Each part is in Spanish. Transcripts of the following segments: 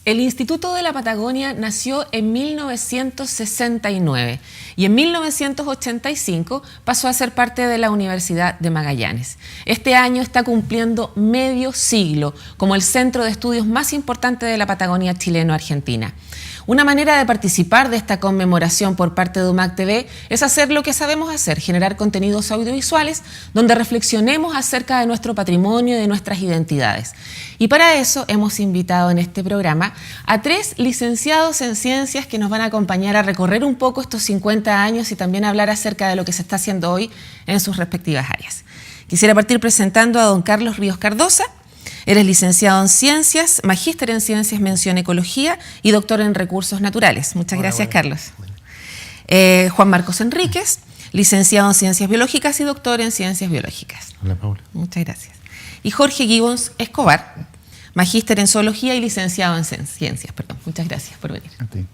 El Instituto de la Patagonia nació en 1969 y en 1985 pasó a ser parte de la Universidad de Magallanes. Este año está cumpliendo medio siglo como el centro de estudios más importante de la Patagonia chileno-argentina. Una manera de participar de esta conmemoración por parte de UMAC TV es hacer lo que sabemos hacer, generar contenidos audiovisuales donde reflexionemos acerca de nuestro patrimonio y de nuestras identidades. Y para eso hemos invitado en este programa a 3 licenciados en ciencias que nos van a acompañar a recorrer un poco estos 50 años y también hablar acerca de lo que se está haciendo hoy en sus respectivas áreas. Quisiera partir presentando a don Carlos Ríos Cardosa. Él es licenciado en Ciencias, magíster en Ciencias, mención Ecología y doctor en Recursos Naturales. Muchas gracias, Carlos. Juan Marcos Enríquez, licenciado en Ciencias Biológicas y doctor en Ciencias Biológicas. Hola, Paula. Muchas gracias. Y Jorge Gibbons Escobar, magíster en Zoología y licenciado en Ciencias. Muchas gracias por venir. A ti.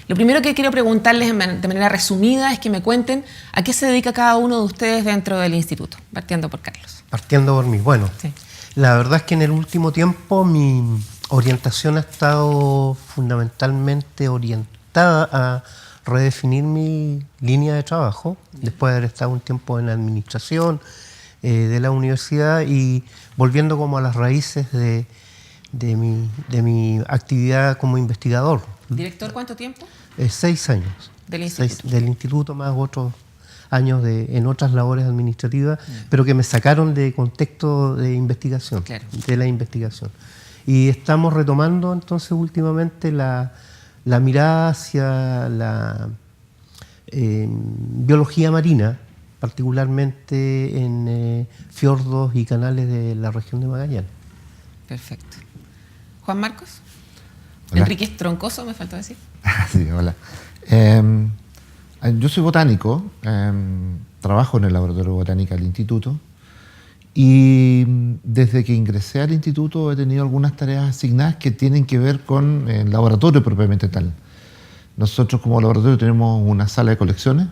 Lo primero que quiero preguntarles de manera resumida es que me cuenten a qué se dedica cada uno de ustedes dentro del instituto, partiendo por Carlos. Partiendo por mí. Bueno, sí. La verdad es que en el último tiempo mi orientación ha estado fundamentalmente orientada a redefinir mi línea de trabajo, después de haber estado un tiempo en la administración de la universidad y volviendo como a las raíces de mi actividad como investigador. ¿Director cuánto tiempo? 6 años. ¿Del instituto? Del instituto más otros años en otras labores administrativas, pero que me sacaron de contexto de investigación, claro, de la investigación. Y estamos retomando entonces últimamente la mirada hacia la biología marina, particularmente en fiordos y canales de la región de Magallanes. Perfecto. Juan Marcos. Hola. Enríquez Troncoso, me faltó decir. Sí, hola. Yo soy botánico, trabajo en el laboratorio de botánica del instituto y desde que ingresé al instituto he tenido algunas tareas asignadas que tienen que ver con el laboratorio propiamente tal. Nosotros como laboratorio tenemos una sala de colecciones,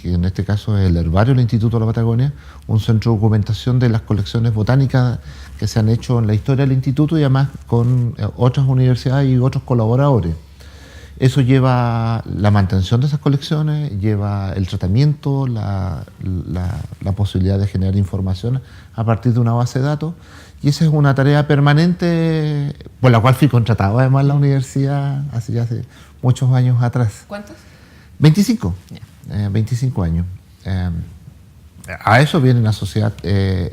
que en este caso es el herbario del Instituto de la Patagonia, un centro de documentación de las colecciones botánicas que se han hecho en la historia del instituto y además con otras universidades y otros colaboradores. Eso lleva la mantención de esas colecciones, lleva el tratamiento, la posibilidad de generar información a partir de una base de datos, y esa es una tarea permanente por la cual fui contratado además en la universidad hace muchos años atrás. ¿Cuántos? 25. Yeah. 25 años. A eso vienen asociadas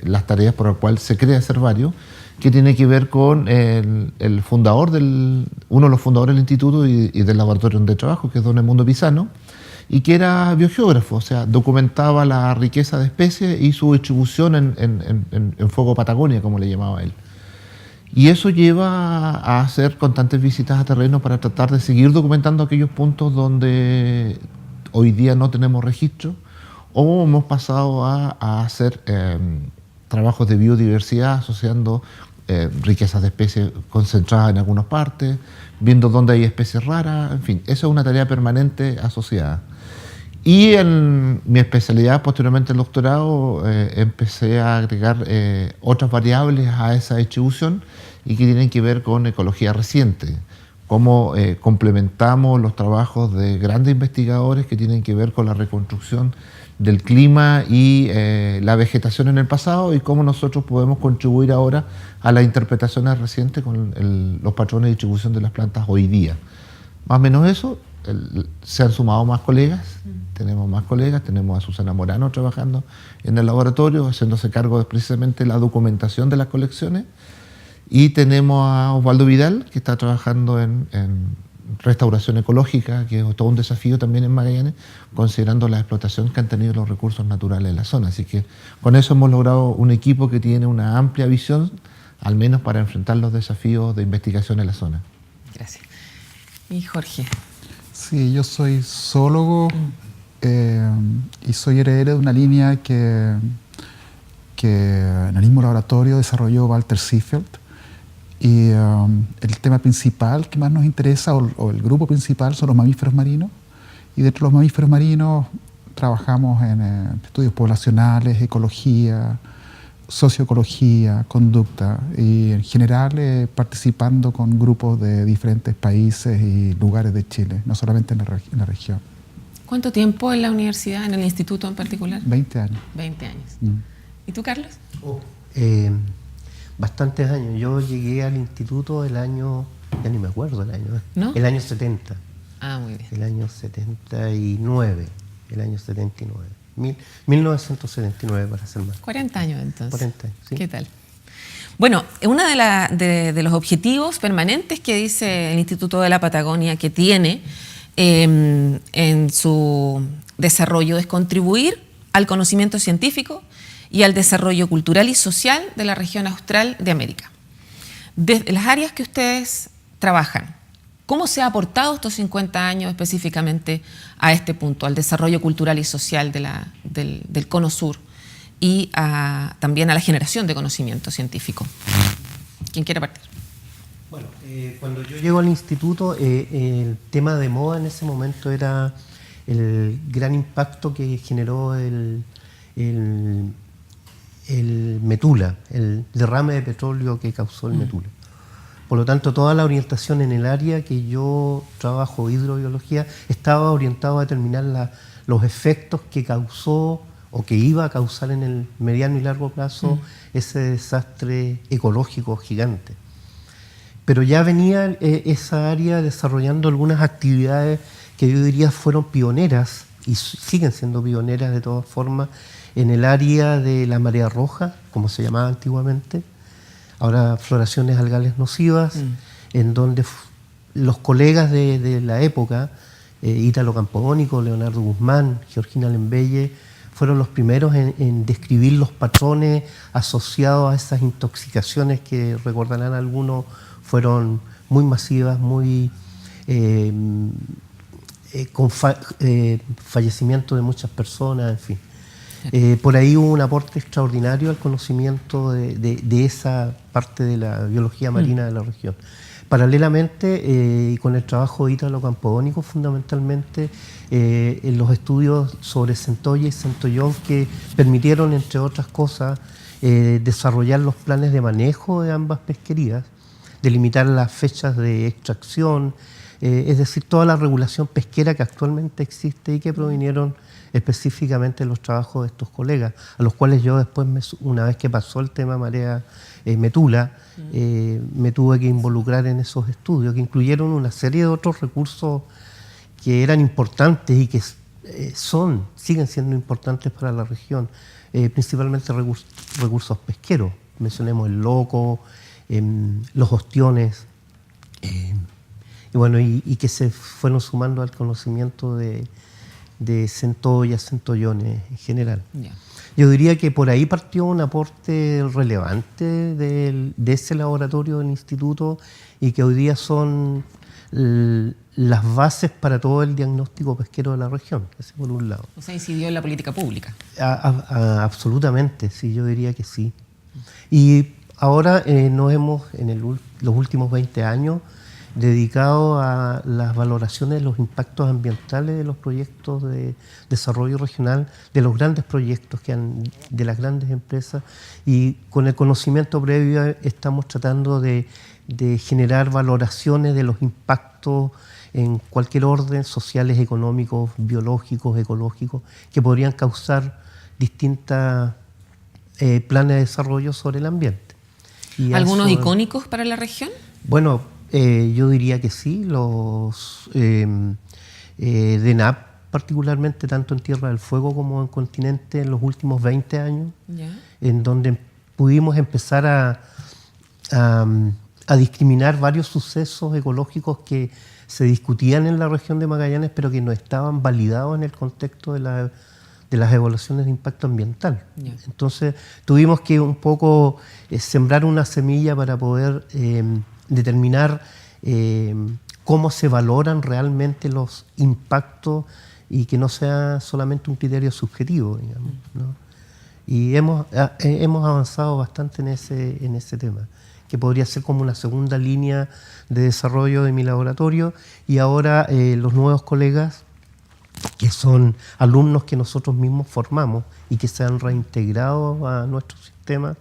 las tareas por las cuales se crea Herbario, que tiene que ver con el fundador uno de los fundadores del instituto y del laboratorio donde trabajo, que es don Edmundo Pisano, y que era biogeógrafo, o sea, documentaba la riqueza de especies y su distribución en fuego Patagonia, como le llamaba él. Y eso lleva a hacer constantes visitas a terreno para tratar de seguir documentando aquellos puntos donde hoy día no tenemos registro, o hemos pasado a hacer trabajos de biodiversidad asociando riquezas de especies concentradas en algunas partes, viendo dónde hay especies raras, en fin, eso es una tarea permanente asociada. Y en mi especialidad, posteriormente el doctorado, empecé a agregar otras variables a esa distribución y que tienen que ver con ecología reciente, cómo complementamos los trabajos de grandes investigadores que tienen que ver con la reconstrucción del clima y la vegetación en el pasado y cómo nosotros podemos contribuir ahora a las interpretaciones recientes con los patrones de distribución de las plantas hoy día. Más o menos eso, se han sumado más colegas, tenemos más colegas, tenemos a Susana Morano trabajando en el laboratorio, haciéndose cargo de precisamente la documentación de las colecciones, y tenemos a Osvaldo Vidal, que está trabajando en restauración ecológica, que es todo un desafío también en Magallanes, considerando la explotación que han tenido los recursos naturales de la zona. Así que con eso hemos logrado un equipo que tiene una amplia visión, al menos para enfrentar los desafíos de investigación en la zona. gracias. Y Jorge. Sí, yo soy zoólogo y soy heredero de una línea que en el mismo laboratorio desarrolló Walter Seefeld. Y el tema principal que más nos interesa, o el grupo principal, son los mamíferos marinos. Y dentro de los mamíferos marinos trabajamos en estudios poblacionales, ecología, socioecología, conducta, y en general participando con grupos de diferentes países y lugares de Chile, no solamente en la región. ¿Cuánto tiempo en la universidad, en el instituto en particular? 20 años. 20 años. ¿Y tú, Carlos? Bastantes años. Yo llegué al instituto el año, ya ni me acuerdo el año, ¿No? el año 70. Ah, muy bien. El año 79. El año 79. 1979 para ser más. 40 años entonces. 40 años, sí. ¿Qué tal? Bueno, uno de los objetivos permanentes que dice el Instituto de la Patagonia que tiene en su desarrollo es contribuir al conocimiento científico y al desarrollo cultural y social de la región austral de América. Desde las áreas que ustedes trabajan, ¿cómo se ha aportado estos 50 años específicamente a este punto, al desarrollo cultural y social del Cono Sur y también a la generación de conocimiento científico? ¿Quién quiere partir? Bueno, cuando yo llego al instituto, el tema de moda en ese momento era el gran impacto que generó el Metula, el derrame de petróleo que causó el Metula. Por lo tanto, toda la orientación en el área que yo trabajo, hidrobiología, estaba orientado a determinar los efectos que causó o que iba a causar en el mediano y largo plazo ese desastre ecológico gigante. Pero ya venía esa área desarrollando algunas actividades que yo diría fueron pioneras y siguen siendo pioneras de todas formas en el área de la marea roja, como se llamaba antiguamente, ahora floraciones algales nocivas, en donde los colegas de la época, Ítalo Campodónico, Leonardo Guzmán, Georgina Lembelle, fueron los primeros en describir los patrones asociados a esas intoxicaciones que, recordarán algunos, fueron muy masivas, muy con fallecimiento de muchas personas, en fin. Por ahí hubo un aporte extraordinario al conocimiento de esa parte de la biología marina de la región. Paralelamente, y con el trabajo de Ítalo Campodónico, fundamentalmente, en los estudios sobre centolla y centollón que permitieron, entre otras cosas, desarrollar los planes de manejo de ambas pesquerías, delimitar las fechas de extracción, es decir, toda la regulación pesquera que actualmente existe y que provinieron específicamente de los trabajos de estos colegas, a los cuales yo después, una vez que pasó el tema marea Metula, me tuve que involucrar en esos estudios, que incluyeron una serie de otros recursos que eran importantes y que siguen siendo importantes para la región, principalmente recursos pesqueros. Mencionemos el loco, los ostiones, y bueno, y que se fueron sumando al conocimiento de centollas, centollones en general. Yeah. Yo diría que por ahí partió un aporte relevante de ese laboratorio del instituto y que hoy día son las bases para todo el diagnóstico pesquero de la región, ese por un lado. O sea, incidió en la política pública. Absolutamente, sí, yo diría que sí. Y ahora nos hemos, los últimos 20 años, dedicado a las valoraciones de los impactos ambientales de los proyectos de desarrollo regional, de los grandes proyectos de las grandes empresas, y con el conocimiento previo estamos tratando de generar valoraciones de los impactos en cualquier orden, sociales, económicos, biológicos, ecológicos, que podrían causar distintas planes de desarrollo sobre el ambiente. Y ¿algunos icónicos para la región? Bueno, yo diría que sí, los DENAP particularmente, tanto en Tierra del Fuego como en continente, en los últimos 20 años, en donde pudimos empezar a discriminar varios sucesos ecológicos que se discutían en la región de Magallanes, pero que no estaban validados en el contexto de las evaluaciones de impacto ambiental. Entonces tuvimos que un poco sembrar una semilla para poder determinar cómo se valoran realmente los impactos y que no sea solamente un criterio subjetivo, digamos, ¿no? Y hemos avanzado bastante en ese tema, que podría ser como una segunda línea de desarrollo de mi laboratorio, y ahora los nuevos colegas, que son alumnos que nosotros mismos formamos y que se han reintegrado a nuestro sistema,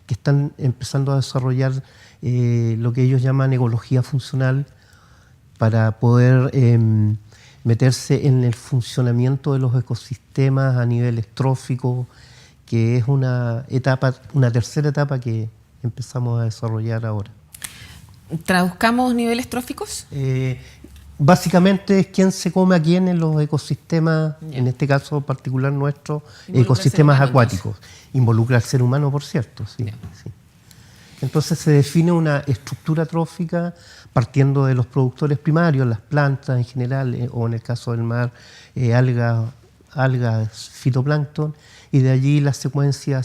que están empezando a desarrollar lo que ellos llaman ecología funcional para poder meterse en el funcionamiento de los ecosistemas a nivel estrófico, que es una tercera etapa que empezamos a desarrollar ahora. ¿Traduzcamos niveles tróficos? Básicamente es quién se come a quién en los ecosistemas, en este caso particular nuestro, ecosistemas acuáticos. Involucra al ser humano, por cierto. Sí, sí. Entonces se define una estructura trófica partiendo de los productores primarios, las plantas en general, o en el caso del mar, algas, fitoplancton, y de allí la secuencia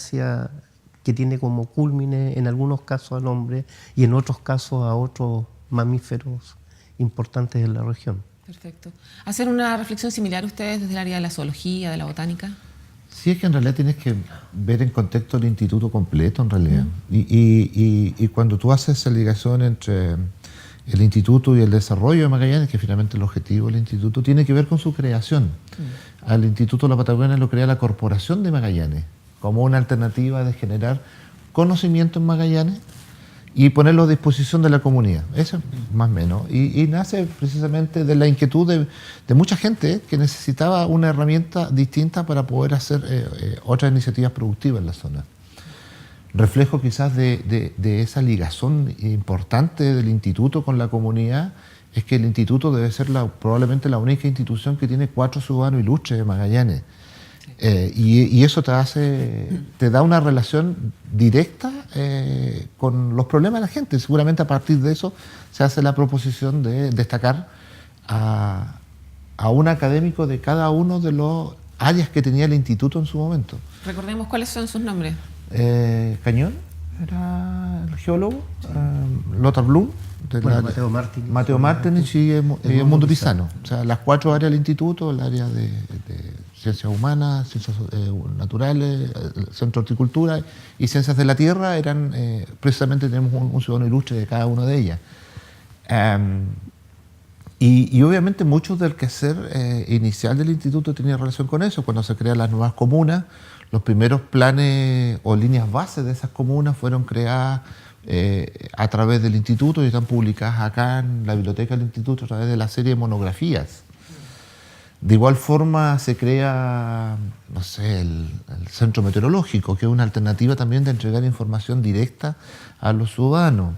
que tiene como culmine en algunos casos al hombre y en otros casos a otros mamíferos importantes de la región. Perfecto. ¿Hacen una reflexión similar ustedes desde el área de la zoología, de la botánica? Sí, es que en realidad tienes que ver en contexto el instituto completo, en realidad. Y cuando tú haces esa ligación entre el instituto y el desarrollo de Magallanes, que finalmente el objetivo del instituto tiene que ver con su creación. Al Instituto de la Patagonia lo crea la Corporación de Magallanes, como una alternativa de generar conocimiento en Magallanes y ponerlo a disposición de la comunidad. Eso más o menos. Y nace precisamente de la inquietud de mucha gente que necesitaba una herramienta distinta para poder hacer otras iniciativas productivas en la zona. Reflejo quizás de esa ligazón importante del instituto con la comunidad es que el instituto debe ser probablemente la única institución que tiene 4 ciudadanos ilustres de Magallanes. Y eso te da una relación directa con los problemas de la gente. Seguramente a partir de eso se hace la proposición de destacar a un académico de cada uno de los áreas que tenía el instituto en su momento. Recordemos cuáles son sus nombres. Cañón era el geólogo, Lothar Blum, Mateo Martinich y Edmundo Pisano. O sea, las 4 áreas del instituto, el área de ciencias humanas, ciencias naturales, el centro de horticultura y ciencias de la tierra, eran precisamente tenemos un ciudadano ilustre de cada una de ellas. Y obviamente mucho del quehacer inicial del instituto tenía relación con eso. Cuando se crean las nuevas comunas, los primeros planes o líneas base de esas comunas fueron creadas a través del instituto y están publicadas acá en la biblioteca del instituto a través de la serie de monografías. De igual forma se crea, no sé, el centro meteorológico, que es una alternativa también de entregar información directa a los ciudadanos.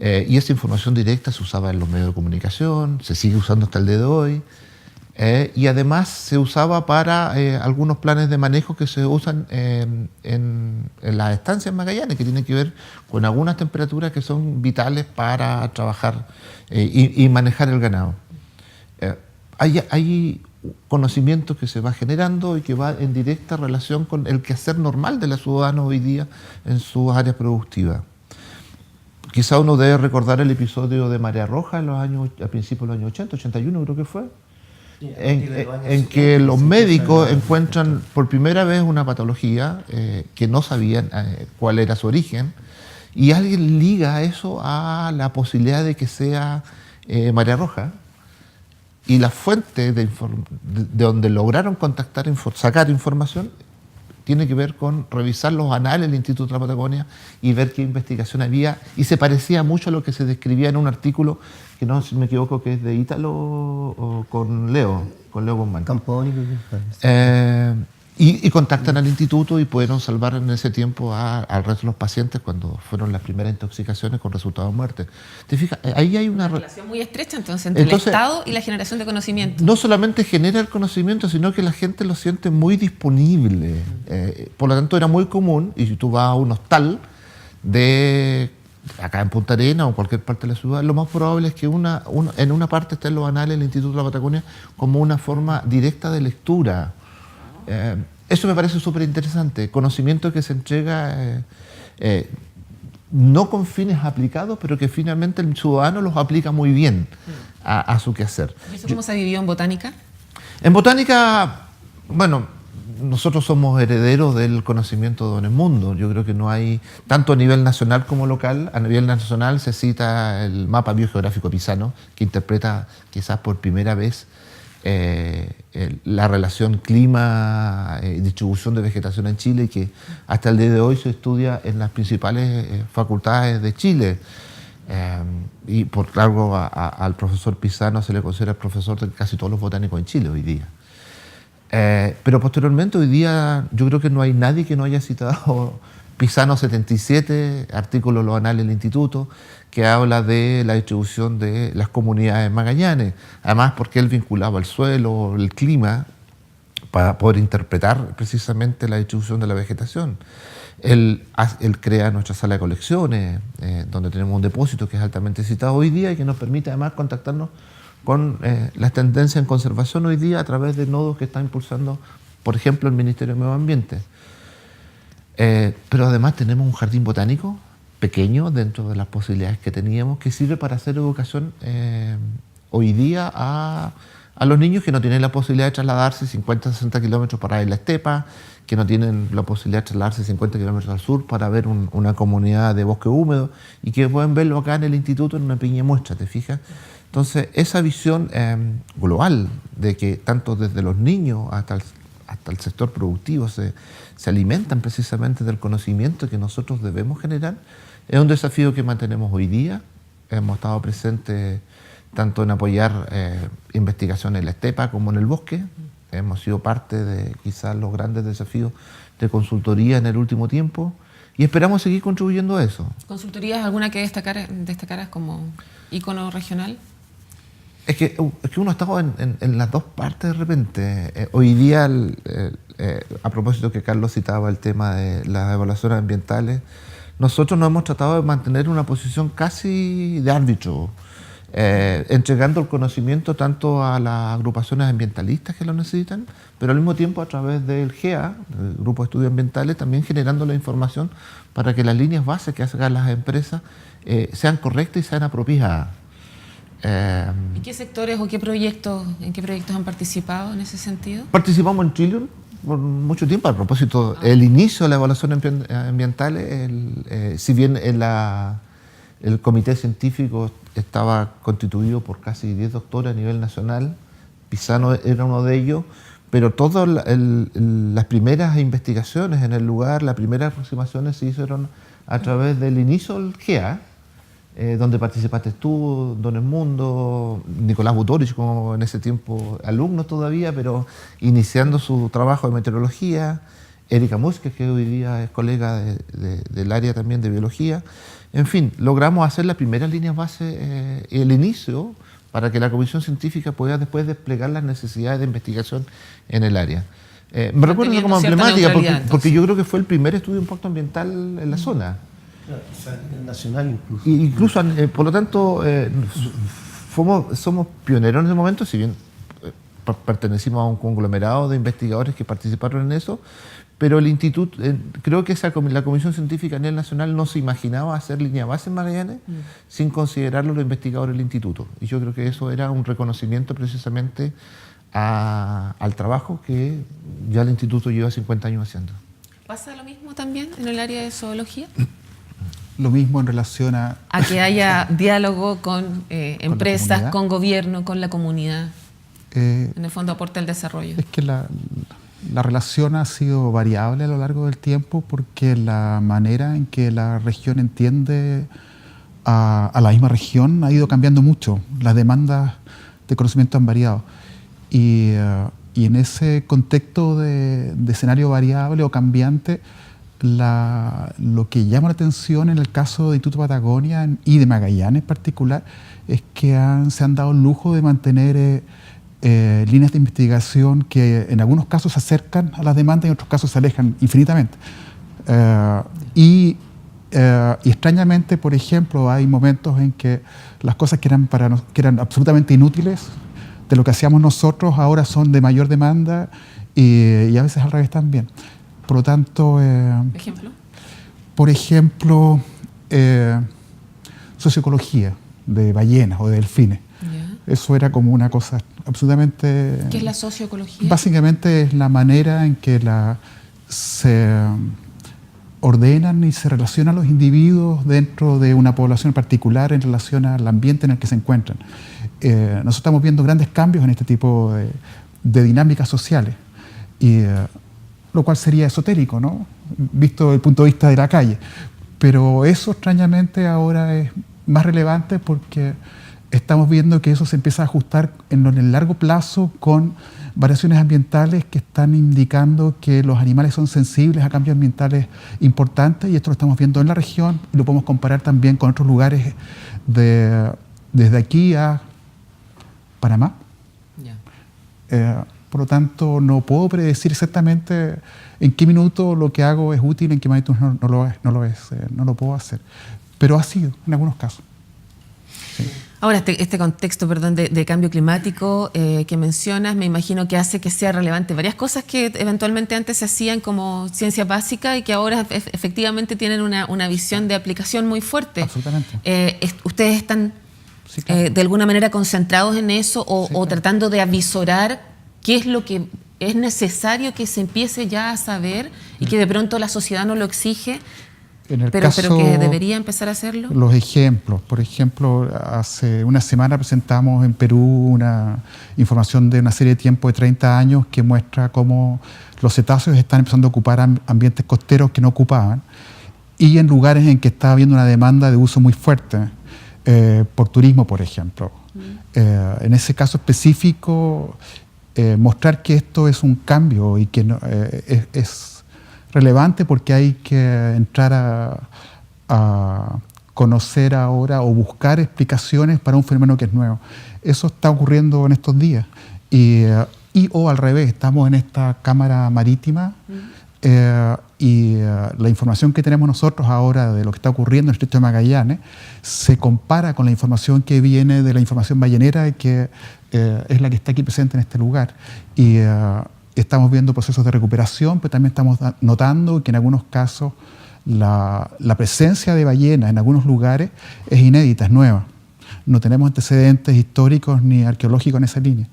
Y esa información directa se usaba en los medios de comunicación, se sigue usando hasta el día de hoy. Y además se usaba para algunos planes de manejo que se usan en las estancias en Magallanes, que tienen que ver con algunas temperaturas que son vitales para trabajar y manejar el ganado. Hay conocimiento que se va generando y que va en directa relación con el quehacer normal de la ciudadana hoy día en sus áreas productivas. Quizá uno debe recordar el episodio de Marea Roja a principios de los años 80, 81 creo que fue, en que los médicos encuentran por primera vez una patología que no sabían cuál era su origen, y alguien liga eso a la posibilidad de que sea Marea Roja, y la fuente de donde lograron sacar información tiene que ver con revisar los anales del Instituto de la Patagonia y ver qué investigación había, y se parecía mucho a lo que se describía en un artículo que no, si me equivoco, que es de Ítalo o con Leo Guzmán. Campónico. Y contactan al instituto y pudieron salvar en ese tiempo al resto de los pacientes cuando fueron las primeras intoxicaciones con resultado de muerte. ¿Te fijas? Ahí hay una relación muy estrecha entonces entre el Estado y la generación de conocimiento. No solamente genera el conocimiento, sino que la gente lo siente muy disponible. Por lo tanto, era muy común, y si tú vas a un hostal acá en Punta Arenas o en cualquier parte de la ciudad, lo más probable es que en una parte estén los anales del Instituto de la Patagonia como una forma directa de lectura. Eso me parece súper interesante. Conocimiento que se entrega no con fines aplicados, pero que finalmente el ciudadano los aplica muy bien a su quehacer. ¿Y eso cómo se vivió en botánica? En botánica, bueno, nosotros somos herederos del conocimiento de Don Edmundo. Yo creo que no hay, tanto a nivel nacional como local, a nivel nacional se cita el mapa biogeográfico pisano, que interpreta quizás por primera vez la relación clima y distribución de vegetación en Chile, y que hasta el día de hoy se estudia en las principales facultades de Chile. Y por algo al profesor Pisano se le considera el profesor de casi todos los botánicos en Chile hoy día. Pero posteriormente, hoy día, yo creo que no hay nadie que no haya citado Pisano 77, artículo lo anales del Instituto, que habla de la distribución de las comunidades en Magallanes. Además, porque él vinculaba el suelo, el clima, para poder interpretar precisamente la distribución de la vegetación. Él crea nuestra sala de colecciones, donde tenemos un depósito que es altamente citado hoy día y que nos permite además contactarnos con las tendencias en conservación hoy día a través de nodos que está impulsando, por ejemplo, el Ministerio de Medio Ambiente. Pero además tenemos un jardín botánico pequeño dentro de las posibilidades que teníamos, que sirve para hacer educación hoy día a los niños que no tienen la posibilidad de trasladarse 50, 60 kilómetros para ir a la estepa, que no tienen la posibilidad de trasladarse 50 kilómetros al sur para ver una comunidad de bosque húmedo, y que pueden verlo acá en el instituto en una pequeña muestra, ¿te fijas? Entonces, esa visión global de que tanto desde los niños hasta el sector productivo se alimentan precisamente del conocimiento que nosotros debemos generar, es un desafío que mantenemos hoy día. Hemos estado presentes tanto en apoyar investigación en la estepa como en el bosque. Hemos sido parte de quizás los grandes desafíos de consultoría en el último tiempo y esperamos seguir contribuyendo a eso. ¿Consultorías alguna que destacaras como ícono regional? Es que uno ha estado en las dos partes de repente. Hoy día, a propósito que Carlos citaba el tema de las evaluaciones ambientales, nosotros nos hemos tratado de mantener una posición casi de árbitro, entregando el conocimiento tanto a las agrupaciones ambientalistas que lo necesitan, pero al mismo tiempo a través del GEA, el Grupo de Estudios Ambientales, también generando la información para que las líneas bases que hagan las empresas sean correctas y sean apropiadas. ¿Y qué sectores o en qué proyectos han participado en ese sentido? Participamos en Trillium por mucho tiempo. A propósito, el inicio de la evaluación ambiental, si bien el comité científico estaba constituido por casi 10 doctores a nivel nacional, Pisano era uno de ellos, pero todas las primeras investigaciones en el lugar, las primeras aproximaciones se hicieron a través del inicio del GEA, donde participaste tú, Don Edmundo, Nicolás Butorich, como en ese tiempo alumno todavía, pero iniciando su trabajo de meteorología, Erika Musque, que hoy día es colega del área también de biología. En fin, logramos hacer las primeras líneas base y el inicio para que la comisión científica pueda después desplegar las necesidades de investigación en el área. Me recuerdo como emblemática porque yo creo que fue el primer estudio de impacto ambiental en la zona. Nacional incluso. Incluso, por lo tanto, somos pioneros en ese momento, si bien pertenecimos a un conglomerado de investigadores que participaron en eso, pero el instituto, creo que la Comisión Científica a nivel nacional no se imaginaba hacer línea base en Magallanes sin considerarlo los investigadores del instituto. Y yo creo que eso era un reconocimiento precisamente al trabajo que ya el instituto lleva 50 años haciendo. ¿Pasa lo mismo también en el área de zoología? Lo mismo en relación a que haya diálogo con empresas, con gobierno, con la comunidad. En el fondo aporta el desarrollo. Es que la relación ha sido variable a lo largo del tiempo porque la manera en que la región entiende a la misma región ha ido cambiando mucho. Las demandas de conocimiento han variado. Y en ese contexto de escenario variable o cambiante, lo que llama la atención en el caso de Instituto Patagonia y de Magallanes en particular es que se han dado el lujo de mantener líneas de investigación que en algunos casos se acercan a las demandas y en otros casos se alejan infinitamente. Y extrañamente, por ejemplo, hay momentos en que las cosas que eran absolutamente inútiles de lo que hacíamos nosotros ahora son de mayor demanda y a veces al revés también. Por lo tanto, ¿Ejemplo? Por ejemplo, socioecología de ballenas o de delfines. Ya. Eso era como una cosa absolutamente... ¿Qué es la socioecología? Básicamente es la manera en que se ordenan y se relacionan los individuos dentro de una población particular en relación al ambiente en el que se encuentran. Nosotros estamos viendo grandes cambios en este tipo de dinámicas sociales, lo cual sería esotérico, ¿no? Visto desde el punto de vista de la calle. Pero eso extrañamente ahora es más relevante porque estamos viendo que eso se empieza a ajustar en el largo plazo con variaciones ambientales que están indicando que los animales son sensibles a cambios ambientales importantes, y esto lo estamos viendo en la región y lo podemos comparar también con otros lugares desde aquí a Panamá. Ya. Por lo tanto, no puedo predecir exactamente en qué minuto lo que hago es útil, en qué minuto no lo puedo hacer. Pero ha sido en algunos casos. Sí. Ahora, este contexto, perdón, de cambio climático que mencionas, me imagino que hace que sea relevante varias cosas que eventualmente antes se hacían como ciencia básica y que ahora efectivamente tienen una visión de aplicación muy fuerte. Absolutamente. ¿Ustedes están Sí, claro. de alguna manera concentrados en eso o, Sí, claro. o tratando de avisorar qué es lo que es necesario que se empiece ya a saber y que de pronto la sociedad no lo exige? Pero que debería empezar a hacerlo. Los ejemplos. Por ejemplo, hace una semana presentamos en Perú una información de una serie de tiempo de 30 años que muestra cómo los cetáceos están empezando a ocupar ambientes costeros que no ocupaban, y en lugares en que está habiendo una demanda de uso muy fuerte, por turismo, por ejemplo. En ese caso específico, mostrar que esto es un cambio y que es relevante porque hay que entrar a conocer ahora o buscar explicaciones para un fenómeno que es nuevo. Eso está ocurriendo en estos días. O al revés, estamos en esta cámara marítima y la información que tenemos nosotros ahora de lo que está ocurriendo en el Estrecho de Magallanes se compara con la información que viene de la información ballenera, que es la que está aquí presente en este lugar. Y estamos viendo procesos de recuperación, pero también estamos notando que en algunos casos la presencia de ballenas en algunos lugares es inédita, es nueva. No tenemos antecedentes históricos ni arqueológicos en esa línea.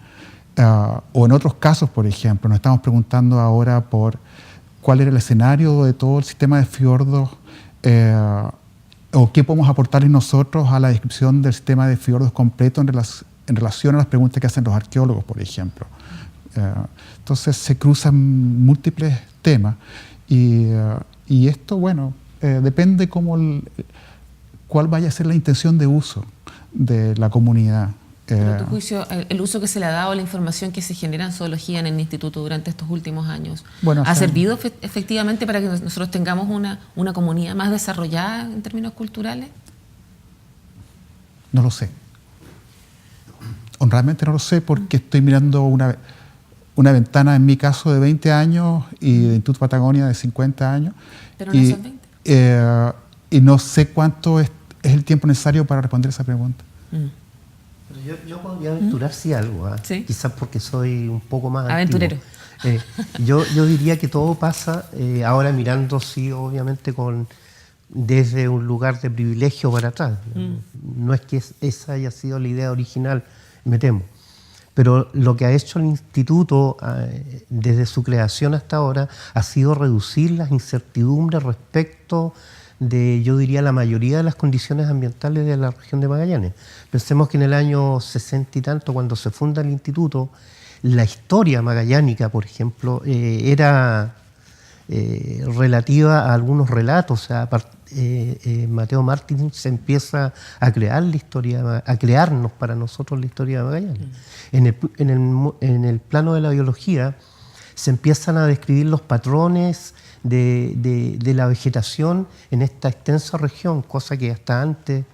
O en otros casos, por ejemplo, nos estamos preguntando ahora por cuál era el escenario de todo el sistema de fiordos, o qué podemos aportarles nosotros a la descripción del sistema de fiordos completo en relación a las preguntas que hacen los arqueólogos, por ejemplo. Entonces se cruzan múltiples temas y esto, bueno, depende cuál vaya a ser la intención de uso de la comunidad. Pero a tu juicio, el uso que se le ha dado a la información que se genera en zoología en el instituto durante estos últimos años, bueno, ¿ha servido efectivamente para que nosotros tengamos una comunidad más desarrollada en términos culturales? No lo sé. Honradamente no lo sé porque estoy mirando una ventana, en mi caso, de 20 años y de Instituto Patagonia de 50 años. Pero no son 20. Y no sé cuánto es el tiempo necesario para responder esa pregunta. Pero yo podría aventurar sí algo, ¿Sí? Quizás porque soy un poco más aventurero. Antiguo. Yo diría que todo pasa, ahora mirando, sí, obviamente, desde un lugar de privilegio para atrás. No es que esa haya sido la idea original, me temo. Pero lo que ha hecho el instituto desde su creación hasta ahora ha sido reducir las incertidumbres respecto de, yo diría, la mayoría de las condiciones ambientales de la región de Magallanes. Pensemos que en el año 60 y tanto, cuando se funda el instituto, la historia magallánica, por ejemplo, era relativa a algunos relatos. O sea, Mateo Martín se empieza a crear la historia, a crearnos para nosotros la historia de Magallanes. En el plano de la biología se empiezan a describir los patrones de la vegetación en esta extensa región, cosa que hasta antes,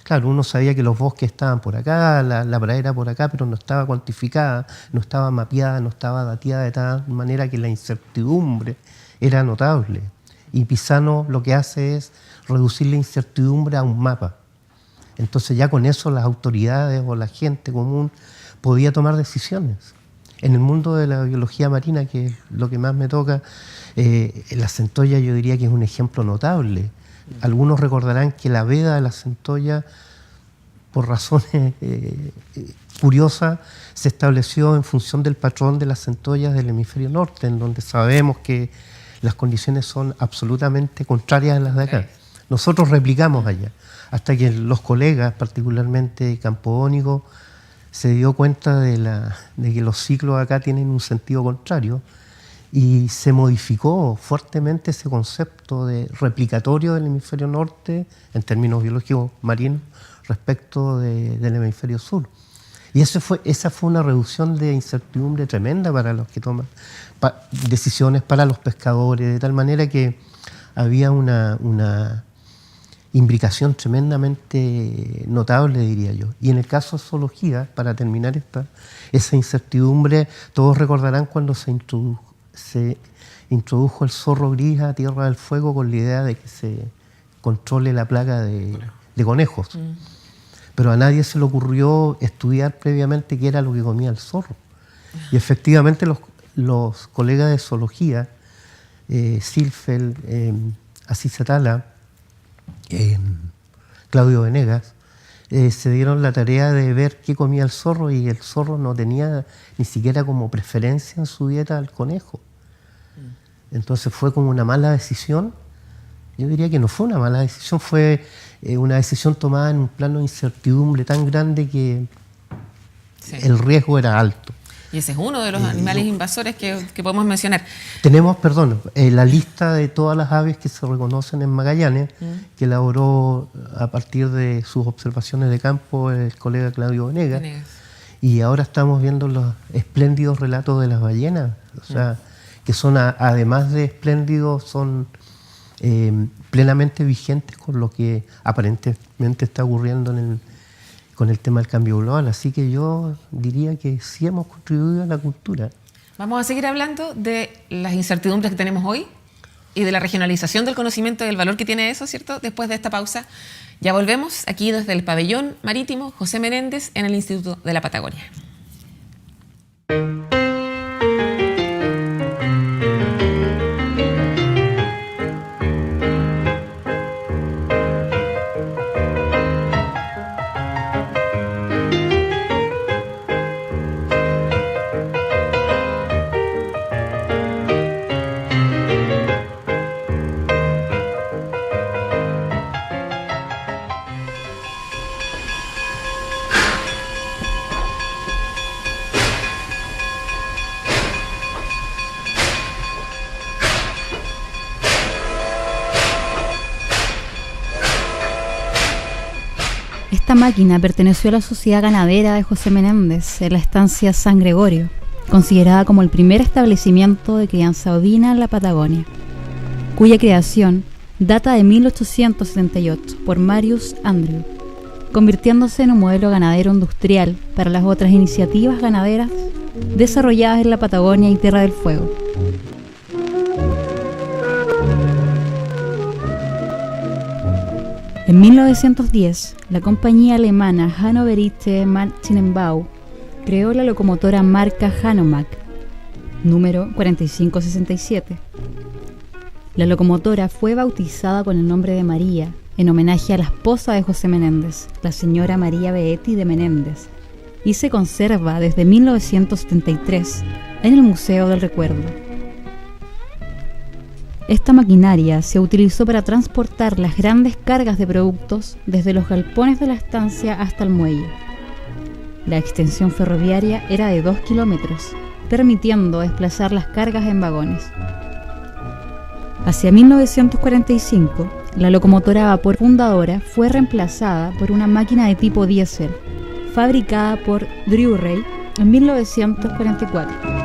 claro, uno sabía que los bosques estaban por acá, la pradera por acá, pero no estaba cuantificada, no estaba mapeada, no estaba dateada de tal manera que la incertidumbre era notable. Y Pisano lo que hace es reducir la incertidumbre a un mapa. Entonces ya con eso las autoridades o la gente común podía tomar decisiones. En el mundo de la biología marina, que es lo que más me toca, la centolla yo diría que es un ejemplo notable. Algunos recordarán que la veda de la centolla, por razones curiosas, se estableció en función del patrón de las centollas del hemisferio norte, en donde sabemos que las condiciones son absolutamente contrarias a las de acá. Nosotros replicamos allá, hasta que los colegas, particularmente Campodónico, se dio cuenta de que los ciclos acá tienen un sentido contrario y se modificó fuertemente ese concepto de replicatorio del hemisferio norte en términos biológicos marinos respecto del hemisferio sur. Y esa fue una reducción de incertidumbre tremenda para los que toman decisiones, para los pescadores, de tal manera que había una imbricación tremendamente notable, diría yo. Y en el caso de zoología, para terminar esa incertidumbre, todos recordarán cuando se introdujo el zorro gris a Tierra del Fuego con la idea de que se controle la plaga de conejos. Pero a nadie se le ocurrió estudiar previamente qué era lo que comía el zorro. Y efectivamente los colegas de zoología, Silfeld, Asís Atala, Claudio Venegas, se dieron la tarea de ver qué comía el zorro, y el zorro no tenía ni siquiera como preferencia en su dieta al conejo. Entonces fue como una mala decisión. Yo diría que no fue una mala decisión, fue una decisión tomada en un plano de incertidumbre tan grande que el riesgo era alto. Y ese es uno de los animales invasores que podemos mencionar. Tenemos, la lista de todas las aves que se reconocen en Magallanes, que elaboró a partir de sus observaciones de campo el colega Claudio Venegas. Y ahora estamos viendo los espléndidos relatos de las ballenas, o sea, que son, además de espléndidos, son plenamente vigentes con lo que aparentemente está ocurriendo con el tema del cambio global. Así que yo diría que sí hemos contribuido a la cultura. Vamos a seguir hablando de las incertidumbres que tenemos hoy y de la regionalización del conocimiento y del valor que tiene eso, ¿cierto? Después de esta pausa. Ya volvemos aquí desde el pabellón marítimo José Menéndez en el Instituto de la Patagonia. Esta máquina perteneció a la Sociedad Ganadera de José Menéndez en la estancia San Gregorio, considerada como el primer establecimiento de crianza ovina en la Patagonia, cuya creación data de 1878 por Marius Andrew, convirtiéndose en un modelo ganadero industrial para las otras iniciativas ganaderas desarrolladas en la Patagonia y Tierra del Fuego. En 1910, la compañía alemana Hannoverische Maschinenbau creó la locomotora marca Hanomag, número 4567. La locomotora fue bautizada con el nombre de María, en homenaje a la esposa de José Menéndez, la señora María Beetti de Menéndez, y se conserva desde 1973 en el Museo del Recuerdo. Esta maquinaria se utilizó para transportar las grandes cargas de productos desde los galpones de la estancia hasta el muelle. La extensión ferroviaria era de 2 kilómetros, permitiendo desplazar las cargas en vagones. Hacia 1945, la locomotora a vapor fundadora fue reemplazada por una máquina de tipo diésel, fabricada por Drewry en 1944.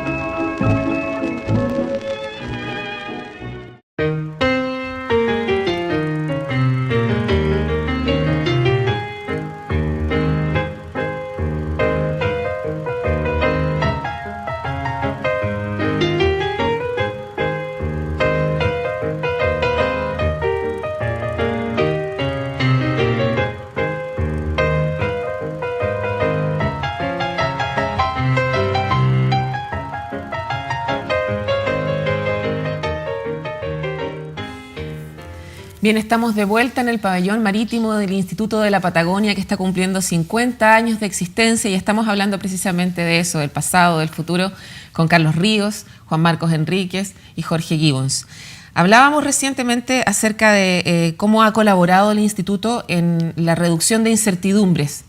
Bien, estamos de vuelta en el pabellón marítimo del Instituto de la Patagonia, que está cumpliendo 50 años de existencia, y estamos hablando precisamente de eso, del pasado, del futuro, con Carlos Ríos, Juan Marcos Enríquez y Jorge Gibbons. Hablábamos recientemente acerca de cómo ha colaborado el Instituto en la reducción de incertidumbres.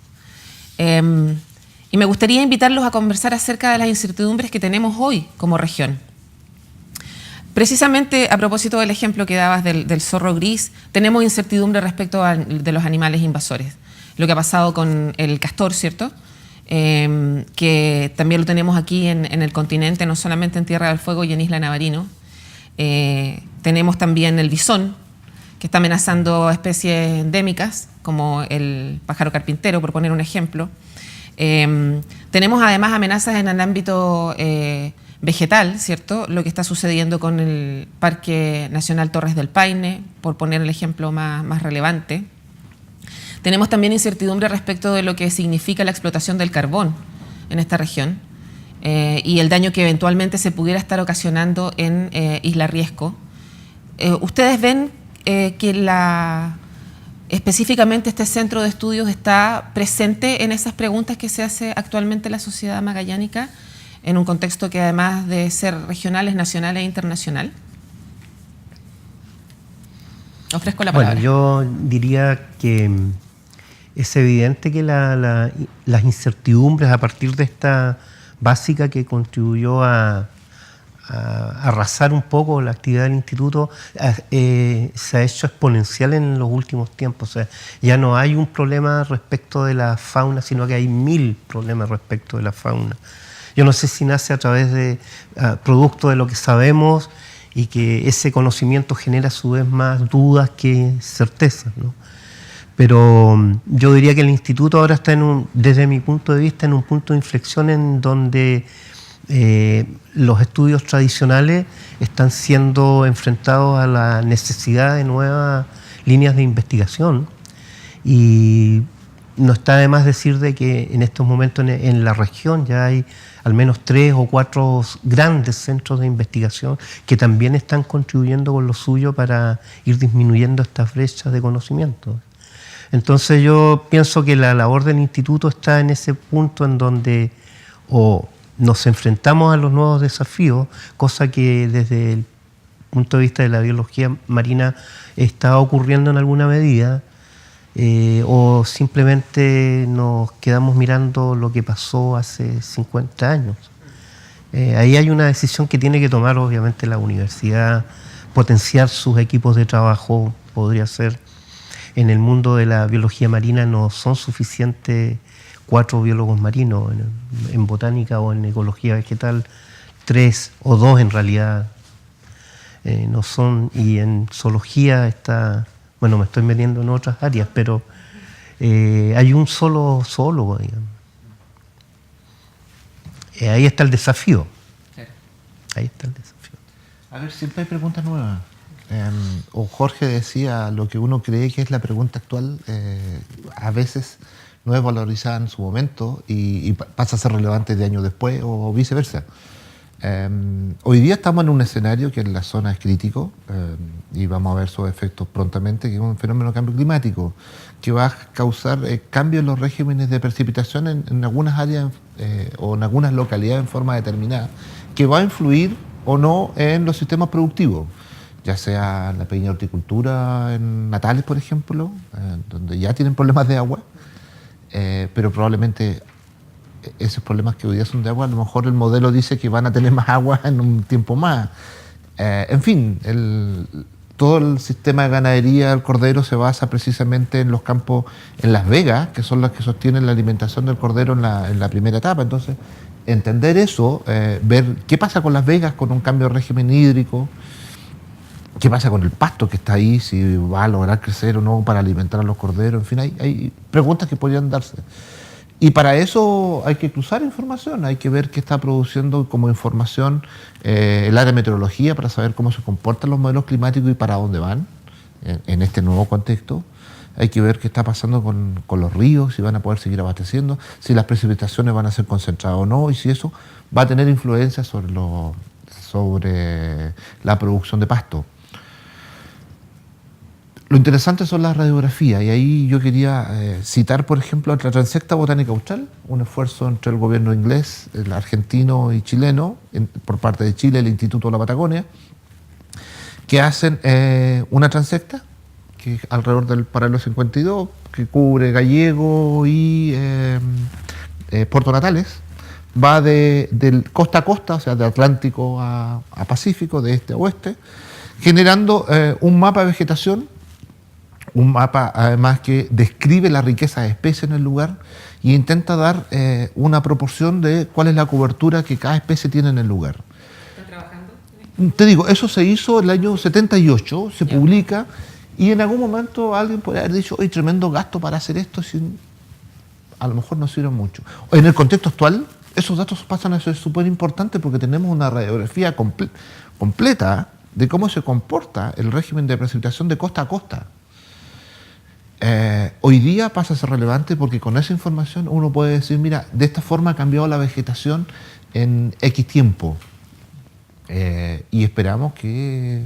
Y me gustaría invitarlos a conversar acerca de las incertidumbres que tenemos hoy como región. Precisamente a propósito del ejemplo que dabas del zorro gris, tenemos incertidumbre respecto de los animales invasores. Lo que ha pasado con el castor, ¿cierto? Que también lo tenemos aquí en el continente, no solamente en Tierra del Fuego y en Isla Navarino. Tenemos también el bisón, que está amenazando especies endémicas, como el pájaro carpintero, por poner un ejemplo. Tenemos además amenazas en el ámbito vegetal, ¿cierto? Lo que está sucediendo con el Parque Nacional Torres del Paine, por poner el ejemplo más relevante. Tenemos también incertidumbre respecto de lo que significa la explotación del carbón en esta región y el daño que eventualmente se pudiera estar ocasionando en Isla Riesco. ¿Ustedes ven que específicamente este centro de estudios está presente en esas preguntas que se hace actualmente la sociedad magallánica, en un contexto que además de ser regional es nacional e internacional? Ofrezco la palabra. Bueno, yo diría que es evidente que las incertidumbres a partir de esta básica que contribuyó a arrasar un poco la actividad del instituto se ha hecho exponencial en los últimos tiempos. O sea, ya no hay un problema respecto de la fauna, sino que hay 1000 problemas respecto de la fauna. Yo no sé si nace a través de producto de lo que sabemos y que ese conocimiento genera a su vez más dudas que certezas, ¿no? Pero yo diría que el instituto ahora está desde mi punto de vista, en un punto de inflexión en donde los estudios tradicionales están siendo enfrentados a la necesidad de nuevas líneas de investigación, y no está de más decir de que en estos momentos en la región ya hay al menos 3 o 4 grandes centros de investigación que también están contribuyendo con lo suyo para ir disminuyendo estas brechas de conocimiento. Entonces yo pienso que la labor del instituto está en ese punto en donde nos enfrentamos a los nuevos desafíos, cosa que desde el punto de vista de la biología marina está ocurriendo en alguna medida, o simplemente nos quedamos mirando lo que pasó hace 50 años. Ahí hay una decisión que tiene que tomar obviamente la universidad, potenciar sus equipos de trabajo. Podría ser, en el mundo de la biología marina no son suficientes 4 biólogos marinos, en botánica o en ecología vegetal 3 o 2 en realidad no son, y en zoología está, bueno, me estoy metiendo en otras áreas, pero hay un solo zoólogo, digamos. Ahí está el desafío. Ahí está el desafío. A ver, siempre hay preguntas nuevas. O Jorge decía, lo que uno cree que es la pregunta actual, a veces no es valorizada en su momento y pasa a ser relevante de años después o viceversa. Hoy día estamos en un escenario que en la zona es crítico y vamos a ver sus efectos prontamente, que es un fenómeno de cambio climático que va a causar cambios en los regímenes de precipitación en algunas áreas o en algunas localidades en forma determinada, que va a influir o no en los sistemas productivos, ya sea en la pequeña horticultura en Natales, por ejemplo, donde ya tienen problemas de agua, pero probablemente esos problemas que hoy día son de agua, a lo mejor el modelo dice que van a tener más agua en un tiempo más. En fin, todo el sistema de ganadería del cordero se basa precisamente en los campos, en las vegas, que son las que sostienen la alimentación del cordero en la primera etapa. Entonces, entender eso, ver qué pasa con las vegas con un cambio de régimen hídrico, qué pasa con el pasto que está ahí, si va a lograr crecer o no para alimentar a los corderos. En fin, hay preguntas que podrían darse. Y para eso hay que cruzar información, hay que ver qué está produciendo como información el área de meteorología para saber cómo se comportan los modelos climáticos y para dónde van en este nuevo contexto. Hay que ver qué está pasando con los ríos, si van a poder seguir abasteciendo, si las precipitaciones van a ser concentradas o no, y si eso va a tener influencia sobre la producción de pasto. Lo interesante son las radiografías, y ahí yo quería citar, por ejemplo, la Transecta Botánica Austral, un esfuerzo entre el gobierno inglés, el argentino y chileno, por parte de Chile, el Instituto de la Patagonia, que hacen una transecta, que es alrededor del paralelo 52, que cubre Gallego y Puerto Natales, va de costa a costa, o sea, de Atlántico a Pacífico, de este a oeste, generando un mapa de vegetación, un mapa además que describe la riqueza de especies en el lugar y intenta dar una proporción de cuál es la cobertura que cada especie tiene en el lugar. ¿Está trabajando? Te digo, eso se hizo en el año 78, se publica, y en algún momento alguien podría haber dicho, ¡ay, tremendo gasto para hacer esto! A lo mejor no sirve mucho. En el contexto actual, esos datos pasan a ser súper importantes porque tenemos una radiografía completa de cómo se comporta el régimen de precipitación de costa a costa. Hoy día pasa a ser relevante porque con esa información uno puede decir, mira, de esta forma ha cambiado la vegetación en X tiempo. Y esperamos que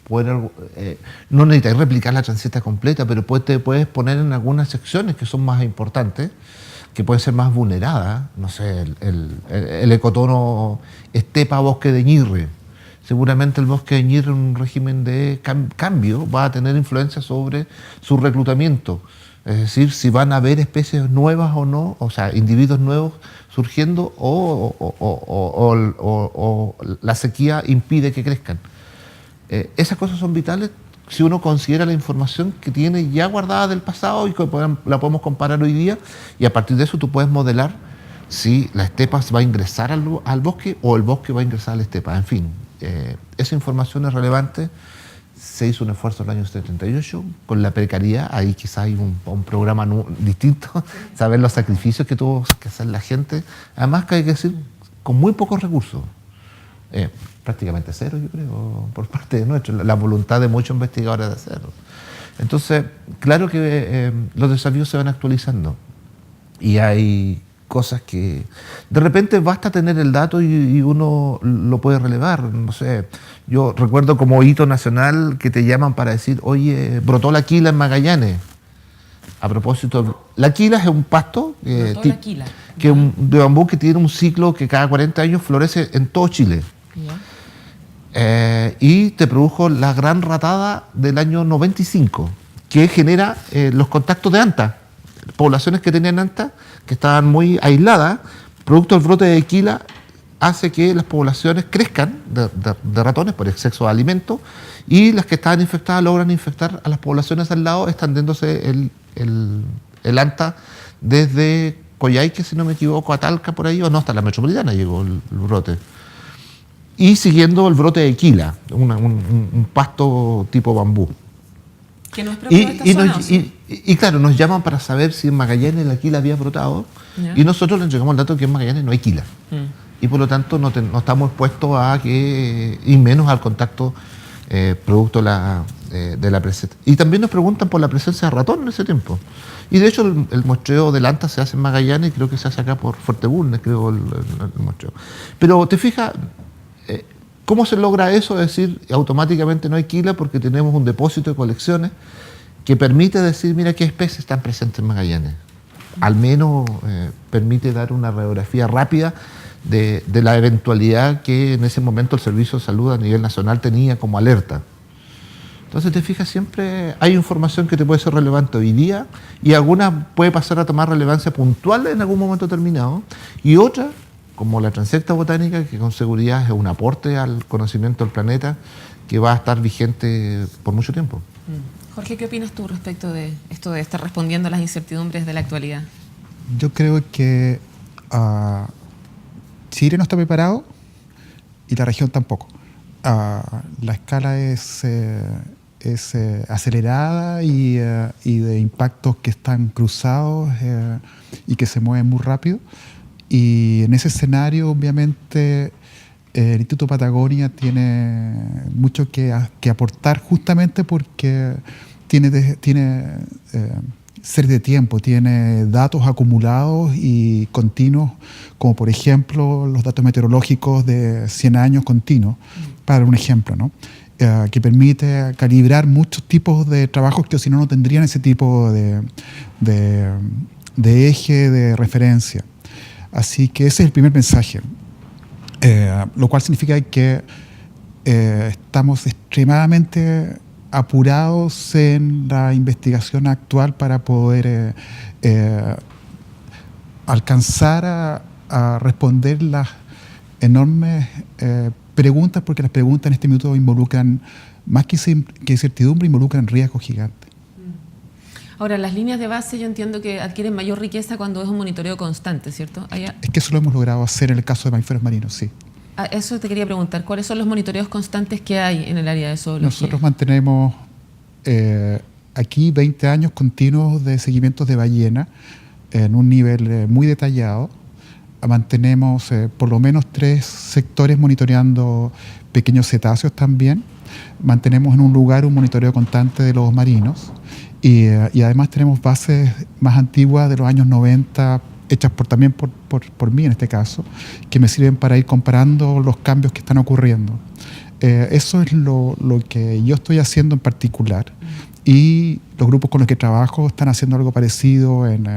no necesitáis replicar la transecta completa, pero te puedes poner en algunas secciones que son más importantes, que pueden ser más vulneradas. No sé, el ecotono estepa bosque de Ñirre. Seguramente el bosque de Ñirre, en un régimen de cambio, va a tener influencia sobre su reclutamiento. Es decir, si van a haber especies nuevas o no, o sea, individuos nuevos surgiendo, o la sequía impide que crezcan. Esas cosas son vitales si uno considera la información que tiene ya guardada del pasado y que la podemos comparar hoy día, y a partir de eso tú puedes modelar si la estepa va a ingresar al bosque o el bosque va a ingresar a la estepa. En fin, esa información es relevante. Se hizo un esfuerzo en el año 78 con la precariedad. Ahí quizás hay un programa distinto, saber los sacrificios que tuvo que hacer la gente. Además, que hay que decir, con muy pocos recursos. Prácticamente cero, yo creo, por parte de nuestro, la voluntad de muchos investigadores de hacerlo. Entonces, claro que los desafíos se van actualizando y hay cosas que de repente basta tener el dato y uno lo puede relevar. No sé, yo recuerdo como hito nacional que te llaman para decir, oye, brotó la quila en Magallanes. A propósito, la quila es un pasto de bambú que tiene un ciclo que cada 40 años florece en todo Chile. Y te produjo la gran ratada del año 95, que genera los contactos de anta. Poblaciones que tenían anta, que estaban muy aisladas, producto del brote de quila, hace que las poblaciones crezcan de ratones por exceso de alimento, y las que estaban infectadas logran infectar a las poblaciones al lado, extendiéndose el anta desde Coyhaique, si no me equivoco, a Talca, por ahí, o no, hasta la Metropolitana llegó el brote. Y siguiendo el brote de quila, un pasto tipo bambú. Que no es propio de esta zona, y claro, nos llaman para saber si en Magallanes la quila había brotado, y nosotros le entregamos el dato que en Magallanes no hay quila. Y por lo tanto no estamos expuestos a que, y menos al contacto producto de la presencia. Y también nos preguntan por la presencia de ratón en ese tiempo. Y de hecho el muestreo del anta se hace en Magallanes y creo que se hace acá por Fuerteventura, creo, el muestreo. Pero te fijas, ¿cómo se logra eso? Es decir, automáticamente no hay quila porque tenemos un depósito de colecciones que permite decir, mira qué especies están presentes en Magallanes. Al menos permite dar una radiografía rápida de la eventualidad que en ese momento el Servicio de Salud a nivel nacional tenía como alerta. Entonces te fijas, siempre hay información que te puede ser relevante hoy día y alguna puede pasar a tomar relevancia puntual en algún momento determinado, y otra, como la transecta botánica, que con seguridad es un aporte al conocimiento del planeta que va a estar vigente por mucho tiempo. Jorge, ¿qué opinas tú respecto de esto de estar respondiendo a las incertidumbres de la actualidad? Yo creo que Chile no está preparado y la región tampoco. La escala es acelerada y de impactos que están cruzados y que se mueven muy rápido. Y en ese escenario, obviamente, el Instituto Patagonia tiene mucho que aportar, justamente porque tiene serie de tiempo, tiene datos acumulados y continuos, como por ejemplo los datos meteorológicos de 100 años continuos, para dar un ejemplo, ¿no? que permite calibrar muchos tipos de trabajos que si no tendrían ese tipo de eje de referencia. Así que ese es el primer mensaje, lo cual significa que estamos extremadamente apurados en la investigación actual para poder alcanzar a responder las enormes preguntas, porque las preguntas en este minuto involucran, más que incertidumbre, involucran riesgos gigantes. Ahora, las líneas de base yo entiendo que adquieren mayor riqueza cuando es un monitoreo constante, ¿cierto? Es que eso lo hemos logrado hacer en el caso de mamíferos marinos, sí. Eso te quería preguntar, ¿cuáles son los monitoreos constantes que hay en el área de zoología? Nosotros mantenemos aquí 20 años continuos de seguimientos de ballena en un nivel muy detallado. Mantenemos por lo menos 3 sectores monitoreando pequeños cetáceos también. Mantenemos en un lugar un monitoreo constante de lobos marinos y además tenemos bases más antiguas de los años 90, hechas también por mí en este caso, que me sirven para ir comparando los cambios que están ocurriendo. Eso es lo que yo estoy haciendo en particular, y los grupos con los que trabajo están haciendo algo parecido en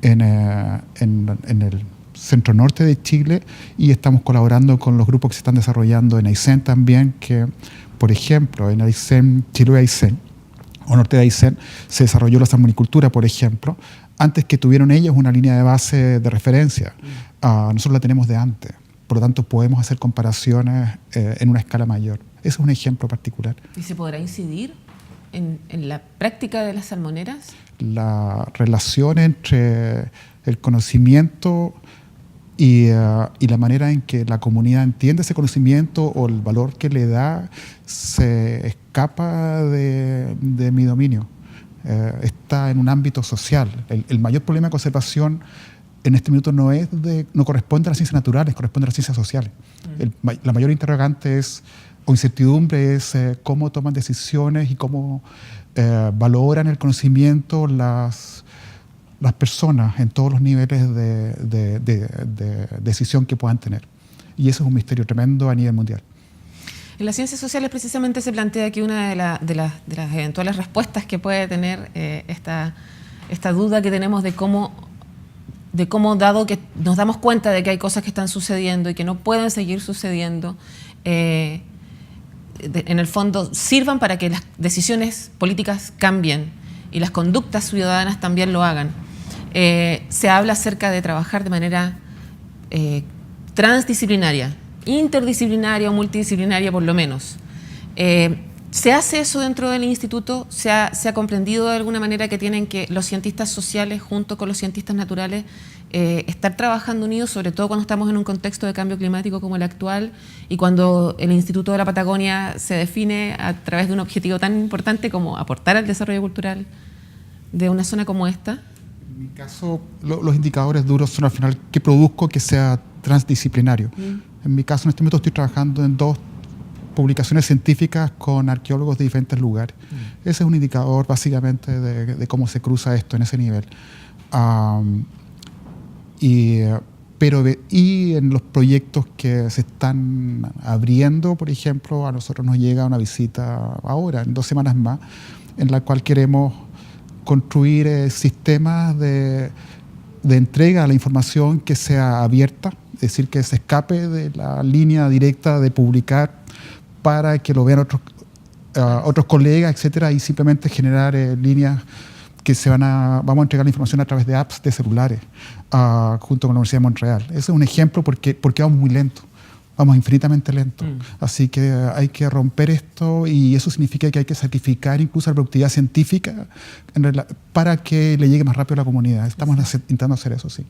el centro norte de Chile, y estamos colaborando con los grupos que se están desarrollando en Aysén también, que por ejemplo en Aysén, Chiloé Aysén o norte de Aysén, se desarrolló la salmonicultura, por ejemplo, antes que tuvieron ellos una línea de base de referencia. Nosotros la tenemos de antes, por lo tanto podemos hacer comparaciones en una escala mayor. Ese es un ejemplo particular. ¿Y se podrá incidir en la práctica de las salmoneras? La relación entre el conocimiento y la manera en que la comunidad entiende ese conocimiento o el valor que le da se escapa de mi dominio. Está en un ámbito social. El mayor problema de conservación en este minuto no corresponde a las ciencias naturales, corresponde a las ciencias sociales. La mayor interrogante o incertidumbre es cómo toman decisiones y cómo valoran el conocimiento las personas en todos los niveles de decisión que puedan tener. Y eso es un misterio tremendo a nivel mundial. En las ciencias sociales precisamente se plantea que una de las eventuales respuestas que puede tener esta duda que tenemos de cómo, dado que nos damos cuenta de que hay cosas que están sucediendo y que no pueden seguir sucediendo, en el fondo sirvan para que las decisiones políticas cambien y las conductas ciudadanas también lo hagan. Se habla acerca de trabajar de manera transdisciplinaria, interdisciplinaria o multidisciplinaria por lo menos. ¿Se hace eso dentro del instituto? ¿Se ha comprendido de alguna manera que tienen que los cientistas sociales junto con los cientistas naturales estar trabajando unidos, sobre todo cuando estamos en un contexto de cambio climático como el actual y cuando el Instituto de la Patagonia se define a través de un objetivo tan importante como aportar al desarrollo cultural de una zona como esta? En mi caso, los indicadores duros son al final qué produzco que sea transdisciplinario. En mi caso, en este momento estoy trabajando en 2 publicaciones científicas con arqueólogos de diferentes lugares. Ese es un indicador básicamente de cómo se cruza esto en ese nivel. Y en los proyectos que se están abriendo, por ejemplo, a nosotros nos llega una visita ahora, en 2 semanas más, en la cual queremos construir sistemas de entrega de la información que sea abierta, es decir, que se escape de la línea directa de publicar para que lo vean otros colegas, etcétera, y simplemente generar líneas que vamos a entregar la información a través de apps de celulares junto con la Universidad de Montreal. Ese es un ejemplo porque vamos muy lento, vamos infinitamente lento. Así que hay que romper esto, y eso significa que hay que sacrificar incluso la productividad científica para que le llegue más rápido a la comunidad. Estamos intentando hacer eso, sí.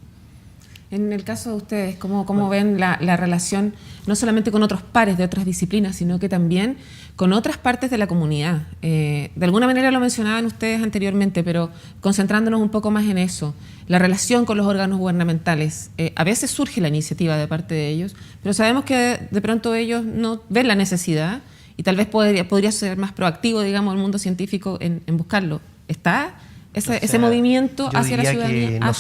En el caso de ustedes, ¿cómo ven la relación no solamente con otros pares de otras disciplinas, sino que también con otras partes de la comunidad? De alguna manera lo mencionaban ustedes anteriormente, pero concentrándonos un poco más en eso, la relación con los órganos gubernamentales. A veces surge la iniciativa de parte de ellos, pero sabemos que de pronto ellos no ven la necesidad y tal vez podría ser más proactivo, digamos, el mundo científico en buscarlo. ¿Está ese movimiento hacia la ciudadanía?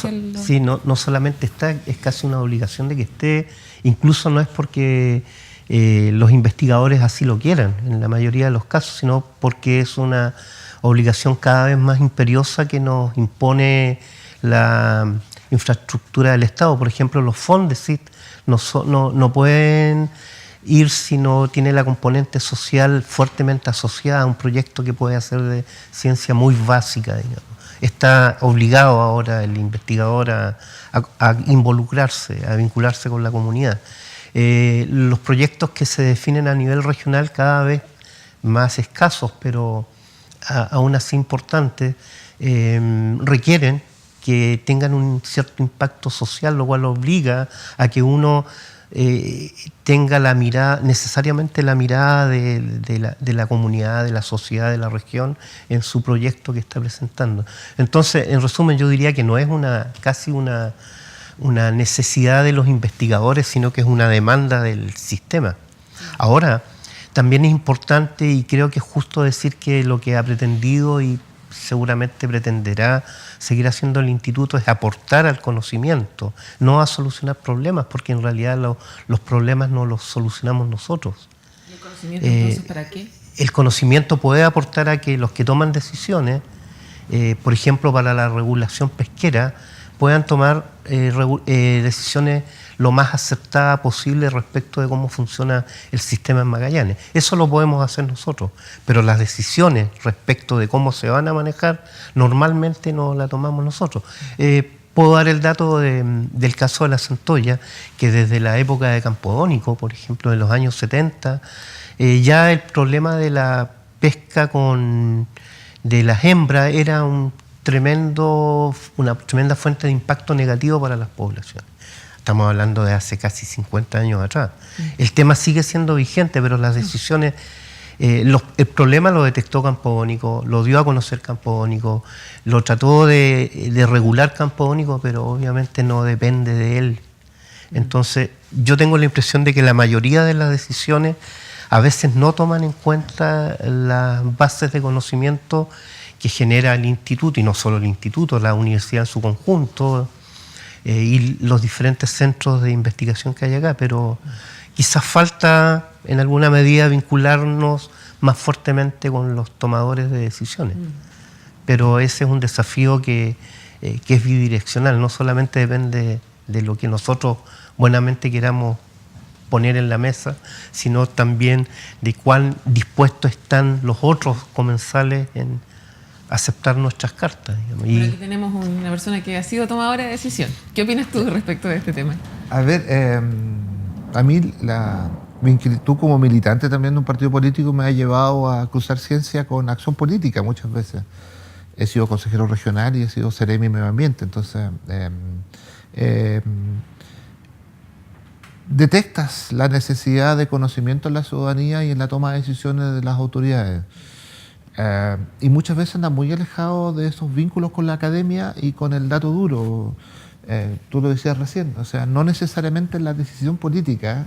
Sí, no solamente está, es casi una obligación de que esté. Incluso no es porque los investigadores así lo quieran, en la mayoría de los casos, sino porque es una obligación cada vez más imperiosa que nos impone la infraestructura del Estado. Por ejemplo, los Fondesit no pueden ir si no tiene la componente social fuertemente asociada a un proyecto que puede hacer de ciencia muy básica, digamos. Está obligado ahora el investigador a involucrarse, a vincularse con la comunidad. Los proyectos que se definen a nivel regional cada vez más escasos, pero aún así importantes, requieren que tengan un cierto impacto social, lo cual obliga a que uno tenga la mirada, necesariamente la mirada de la comunidad, de la sociedad, de la región en su proyecto que está presentando. Entonces, en resumen, yo diría que no es casi una necesidad de los investigadores, sino que es una demanda del sistema. Ahora, también es importante y creo que es justo decir que lo que ha pretendido y seguramente pretenderá seguir haciendo el instituto es aportar al conocimiento, no a solucionar problemas, porque en realidad los problemas no los solucionamos nosotros. ¿Y el conocimiento entonces para qué? El conocimiento puede aportar a que los que toman decisiones, por ejemplo para la regulación pesquera, puedan tomar decisiones lo más acertadas posible respecto de cómo funciona el sistema en Magallanes. Eso lo podemos hacer nosotros, pero las decisiones respecto de cómo se van a manejar normalmente no las tomamos nosotros. Puedo dar el dato del caso de la centolla, que desde la época de Campodónico, por ejemplo, en los años 70, ya el problema de la pesca de las hembras era una tremenda fuente de impacto negativo para las poblaciones. Estamos hablando de hace casi 50 años atrás. El tema sigue siendo vigente, pero las decisiones... el problema lo detectó Campodónico, lo dio a conocer Campodónico, lo trató de regular Campodónico, pero obviamente no depende de él. Entonces, yo tengo la impresión de que la mayoría de las decisiones a veces no toman en cuenta las bases de conocimiento que genera el instituto, y no solo el instituto, la universidad en su conjunto, y los diferentes centros de investigación que hay acá, pero quizás falta en alguna medida vincularnos más fuertemente con los tomadores de decisiones. Pero ese es un desafío que es bidireccional, no solamente depende de lo que nosotros buenamente queramos poner en la mesa, sino también de cuán dispuestos están los otros comensales en aceptar nuestras cartas. Digamos. Bueno, aquí tenemos una persona que ha sido tomadora de decisión. ¿Qué opinas tú respecto de este tema? A ver, a mí mi inquietud como militante también de un partido político me ha llevado a cruzar ciencia con acción política muchas veces. He sido consejero regional y he sido Seremi Medio Ambiente, entonces detectas la necesidad de conocimiento en la ciudadanía y en la toma de decisiones de las autoridades. Y muchas veces andan muy alejados de esos vínculos con la academia y con el dato duro. Tú lo decías recién, o sea, no necesariamente la decisión política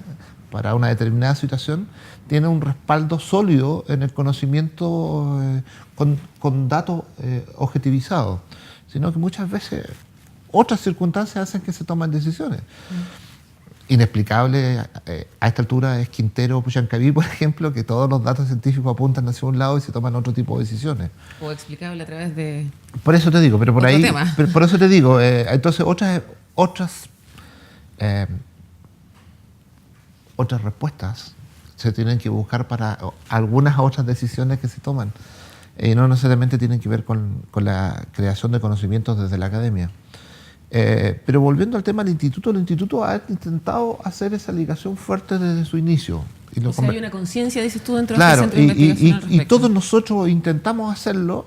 para una determinada situación tiene un respaldo sólido en el conocimiento con datos objetivizados, sino que muchas veces otras circunstancias hacen que se tomen decisiones. Inexplicable a esta altura es Quintero o Puchancaví, por ejemplo, que todos los datos científicos apuntan hacia un lado y se toman otro tipo de decisiones. O explicable a través de... Por eso te digo, pero por ahí... tema. Por eso te digo, entonces otras respuestas se tienen que buscar para algunas otras decisiones que se toman. Y no necesariamente tienen que ver con la creación de conocimientos desde la academia. Pero volviendo al tema del instituto, el instituto ha intentado hacer esa ligación fuerte desde su inicio. Y o sea, hay una conciencia, dices tú, dentro claro, de este centro de investigación al y respecto. todos nosotros intentamos hacerlo,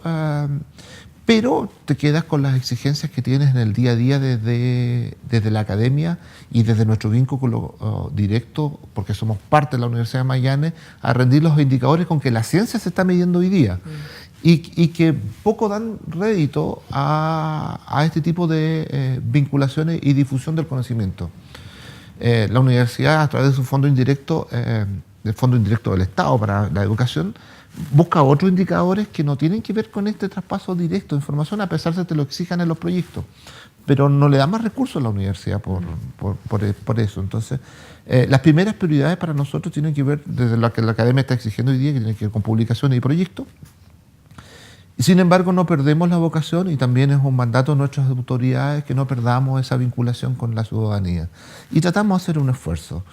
pero te quedas con las exigencias que tienes en el día a día desde la academia y desde nuestro vínculo directo, porque somos parte de la Universidad de Magallanes, a rendir los indicadores con que la ciencia se está midiendo hoy día. Y que poco dan rédito a este tipo de vinculaciones y difusión del conocimiento. La universidad, a través de su fondo indirecto, del Fondo Indirecto del Estado para la educación, busca otros indicadores que no tienen que ver con este traspaso directo de información, a pesar de que te lo exijan en los proyectos. Pero no le da más recursos a la universidad por eso. Entonces, las primeras prioridades para nosotros tienen que ver, desde lo que la academia está exigiendo hoy día, que tiene que ver con publicaciones y proyectos. Y sin embargo, no perdemos la vocación, y también es un mandato de nuestras autoridades que no perdamos esa vinculación con la ciudadanía. Y tratamos de hacer un esfuerzo.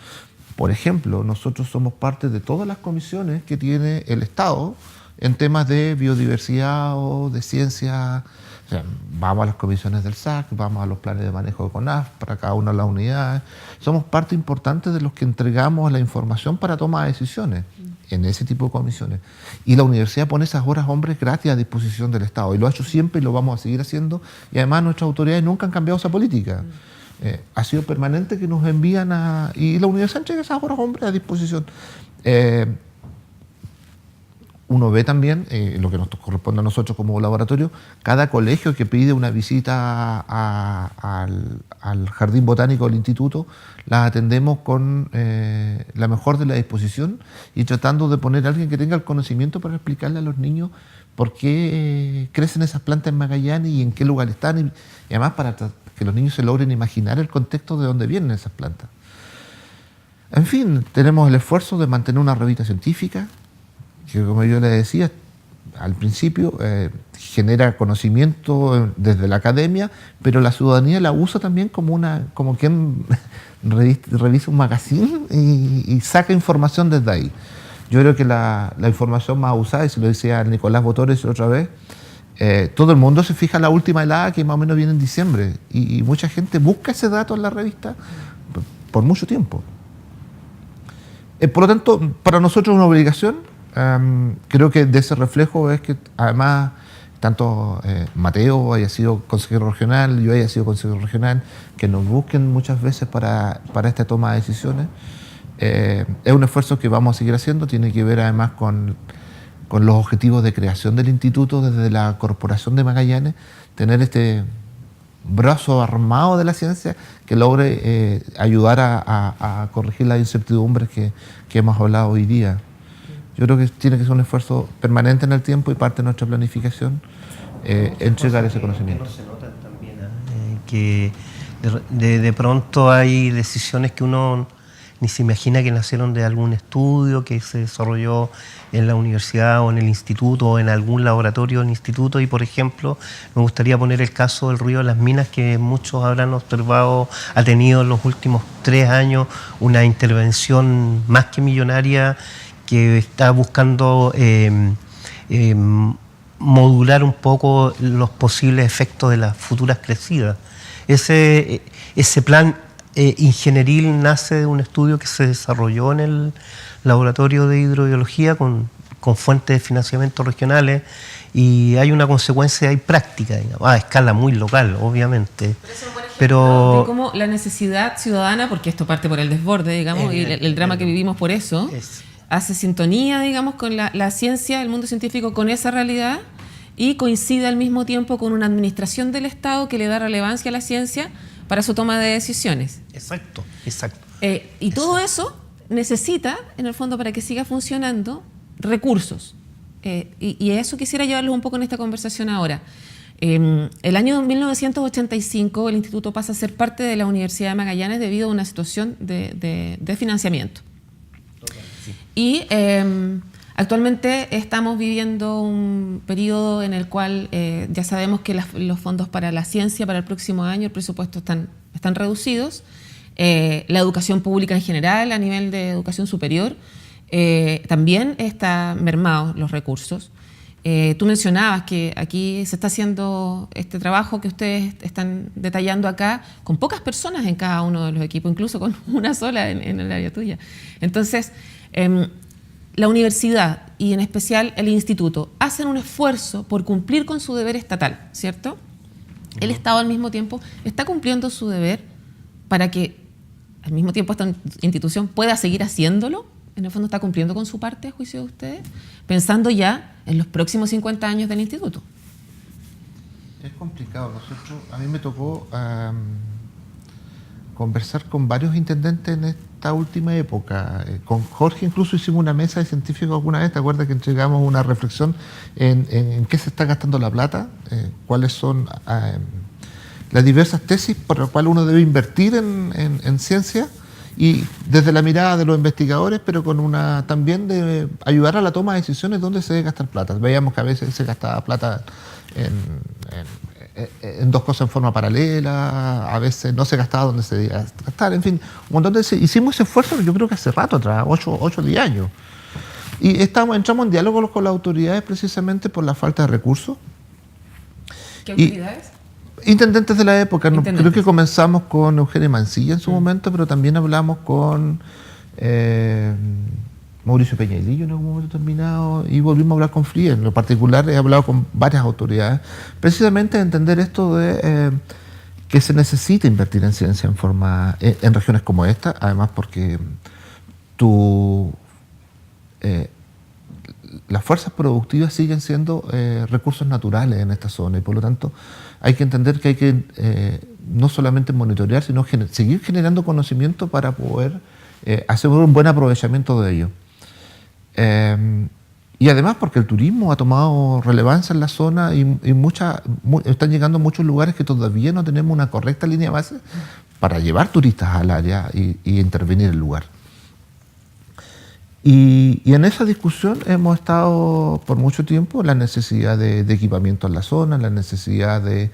Por ejemplo, nosotros somos parte de todas las comisiones que tiene el Estado en temas de biodiversidad o de ciencia. O sea, vamos a las comisiones del SAC, vamos a los planes de manejo de CONAF para cada una de las unidades. Somos parte importante de los que entregamos la información para toma de decisiones en ese tipo de comisiones. Y la universidad pone esas horas hombres gratis a disposición del Estado. Y lo ha hecho siempre y lo vamos a seguir haciendo. Y además nuestras autoridades nunca han cambiado esa política. Ha sido permanente que nos envían y la universidad entrega esas horas hombres a disposición. Uno ve también, lo que nos corresponde a nosotros como laboratorio, cada colegio que pide una visita al jardín botánico del instituto, la atendemos con la mejor de la disposición y tratando de poner a alguien que tenga el conocimiento para explicarle a los niños por qué crecen esas plantas en Magallanes y en qué lugar están, y además para que los niños se logren imaginar el contexto de dónde vienen esas plantas. En fin, tenemos el esfuerzo de mantener una revista científica, que como yo le decía al principio, genera conocimiento desde la academia, pero la ciudadanía la usa también como quien revisa un magazine y saca información desde ahí. Yo creo que la información más usada, y se lo decía Nicolás Botores otra vez, todo el mundo se fija en la última helada que más o menos viene en diciembre, y mucha gente busca ese dato en la revista por mucho tiempo. Por lo tanto, para nosotros es una obligación. Creo que de ese reflejo es que además tanto Mateo haya sido consejero regional, yo haya sido consejero regional, que nos busquen muchas veces para esta toma de decisiones. Es un esfuerzo que vamos a seguir haciendo, tiene que ver además con los objetivos de creación del instituto desde la Corporación de Magallanes, tener este brazo armado de la ciencia que logre ayudar a corregir las incertidumbres que hemos hablado hoy día. Yo creo que tiene que ser un esfuerzo permanente en el tiempo y parte de nuestra planificación entregar ese conocimiento. Se notan también, que de pronto hay decisiones que uno ni se imagina que nacieron de algún estudio que se desarrolló en la universidad o en el instituto o en algún laboratorio del instituto. Y por ejemplo, me gustaría poner el caso del Río de las Minas, que muchos habrán observado, ha tenido en los últimos 3 años una intervención más que millonaria que está buscando modular un poco los posibles efectos de las futuras crecidas. Ese plan ingenieril nace de un estudio que se desarrolló en el laboratorio de hidrobiología con fuentes de financiamiento regionales, y hay una consecuencia ahí práctica, digamos, a escala muy local, obviamente. Pero de cómo la necesidad ciudadana, porque esto parte por el desborde, digamos, y el drama que vivimos por eso, hace sintonía, digamos, con la ciencia, el mundo científico, con esa realidad, y coincide al mismo tiempo con una administración del Estado que le da relevancia a la ciencia para su toma de decisiones. Exacto. Y todo eso necesita, en el fondo, para que siga funcionando, recursos. Y a eso quisiera llevarlos un poco en esta conversación ahora. El año 1985 el instituto pasa a ser parte de la Universidad de Magallanes debido a una situación de financiamiento. Y actualmente estamos viviendo un periodo en el cual ya sabemos que los fondos para la ciencia para el próximo año, el presupuesto están reducidos. La educación pública en general, a nivel de educación superior, también está mermado los recursos. Tú mencionabas que aquí se está haciendo este trabajo que ustedes están detallando acá con pocas personas en cada uno de los equipos, incluso con una sola en el área tuya. Entonces, la universidad y en especial el instituto hacen un esfuerzo por cumplir con su deber estatal, ¿cierto? El Estado al mismo tiempo está cumpliendo su deber para que al mismo tiempo esta institución pueda seguir haciéndolo. En el fondo está cumpliendo con su parte, a juicio de ustedes, pensando ya en los próximos 50 años del instituto. Es complicado. A mí me tocó conversar con varios intendentes en esta última época. Con Jorge incluso hicimos una mesa de científicos alguna vez, ¿te acuerdas que entregamos una reflexión en qué se está gastando la plata? ¿Cuáles son las diversas tesis por las cuales uno debe invertir en ciencia? Y desde la mirada de los investigadores, pero con una también de ayudar a la toma de decisiones dónde se debe gastar plata. Veíamos que a veces se gastaba plata en dos cosas en forma paralela, a veces no se gastaba donde se debía gastar, en fin, un montón de... Hicimos ese esfuerzo, yo creo que hace rato atrás, 8 o 10 años. Y entramos en diálogo con las autoridades precisamente por la falta de recursos. ¿Qué autoridades? Intendentes de la época. Intendentes. Creo que comenzamos con Eugenio Mancilla en su momento, pero también hablamos con Mauricio Peñailillo en algún momento determinado, y volvimos a hablar con FLIE. En lo particular he hablado con varias autoridades, precisamente de entender esto de que se necesita invertir en ciencia en regiones como esta, además porque las fuerzas productivas siguen siendo recursos naturales en esta zona, y por lo tanto hay que entender que hay que no solamente monitorear, sino seguir generando conocimiento para poder hacer un buen aprovechamiento de ello. Y además porque el turismo ha tomado relevancia en la zona y están llegando a muchos lugares que todavía no tenemos una correcta línea de base para llevar turistas al área y intervenir en el lugar. Y en esa discusión hemos estado por mucho tiempo la necesidad de equipamiento en la zona, la necesidad de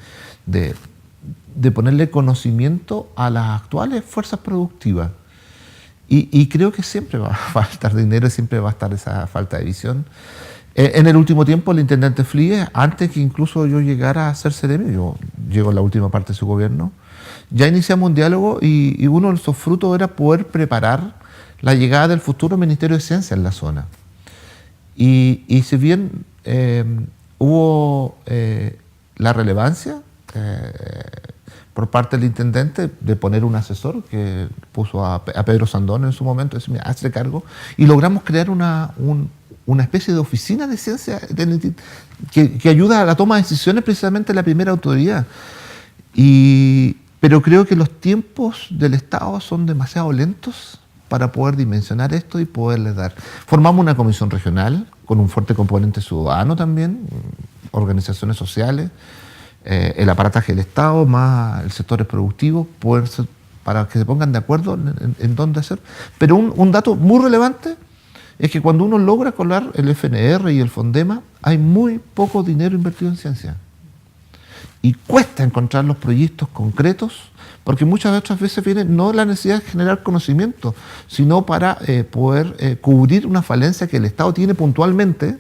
ponerle conocimiento a las actuales fuerzas productivas. Y creo que siempre va a faltar dinero, siempre va a estar esa falta de visión. En el último tiempo, el intendente FLIE, antes que incluso yo llegara a ser seremi, yo llego en la última parte de su gobierno, ya iniciamos un diálogo y uno de sus frutos era poder preparar la llegada del futuro Ministerio de Ciencia en la zona. Y si bien hubo la relevancia por parte del intendente de poner un asesor que puso a Pedro Sandón en su momento, decía, hazle cargo, y logramos crear una especie de oficina de ciencia que ayuda a la toma de decisiones precisamente en la primera autoridad. Pero creo que los tiempos del Estado son demasiado lentos para poder dimensionar esto y poderles dar. Formamos una comisión regional con un fuerte componente ciudadano también, organizaciones sociales, el aparataje del Estado, más el sector productivo, para que se pongan de acuerdo en dónde hacer. Pero un dato muy relevante es que cuando uno logra colar el FNR y el Fondema, hay muy poco dinero invertido en ciencia. Y cuesta encontrar los proyectos concretos, porque muchas otras veces viene no la necesidad de generar conocimiento, sino para poder cubrir una falencia que el Estado tiene puntualmente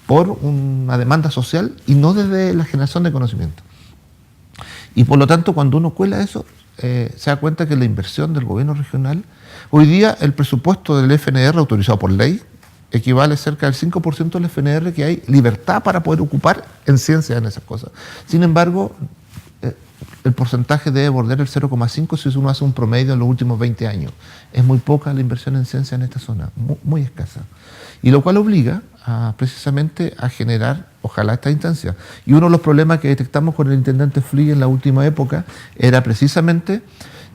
por una demanda social y no desde la generación de conocimiento. Y por lo tanto, cuando uno cuela eso, se da cuenta que la inversión del gobierno regional, hoy día el presupuesto del FNR autorizado por ley equivale cerca del 5% del FNR que hay libertad para poder ocupar en ciencia en esas cosas. Sin embargo, el porcentaje debe bordar el 0,5 si uno hace un promedio en los últimos 20 años. Es muy poca la inversión en ciencia en esta zona, muy escasa. Y lo cual obliga precisamente a generar, ojalá, esta instancia. Y uno de los problemas que detectamos con el intendente FLIE en la última época era precisamente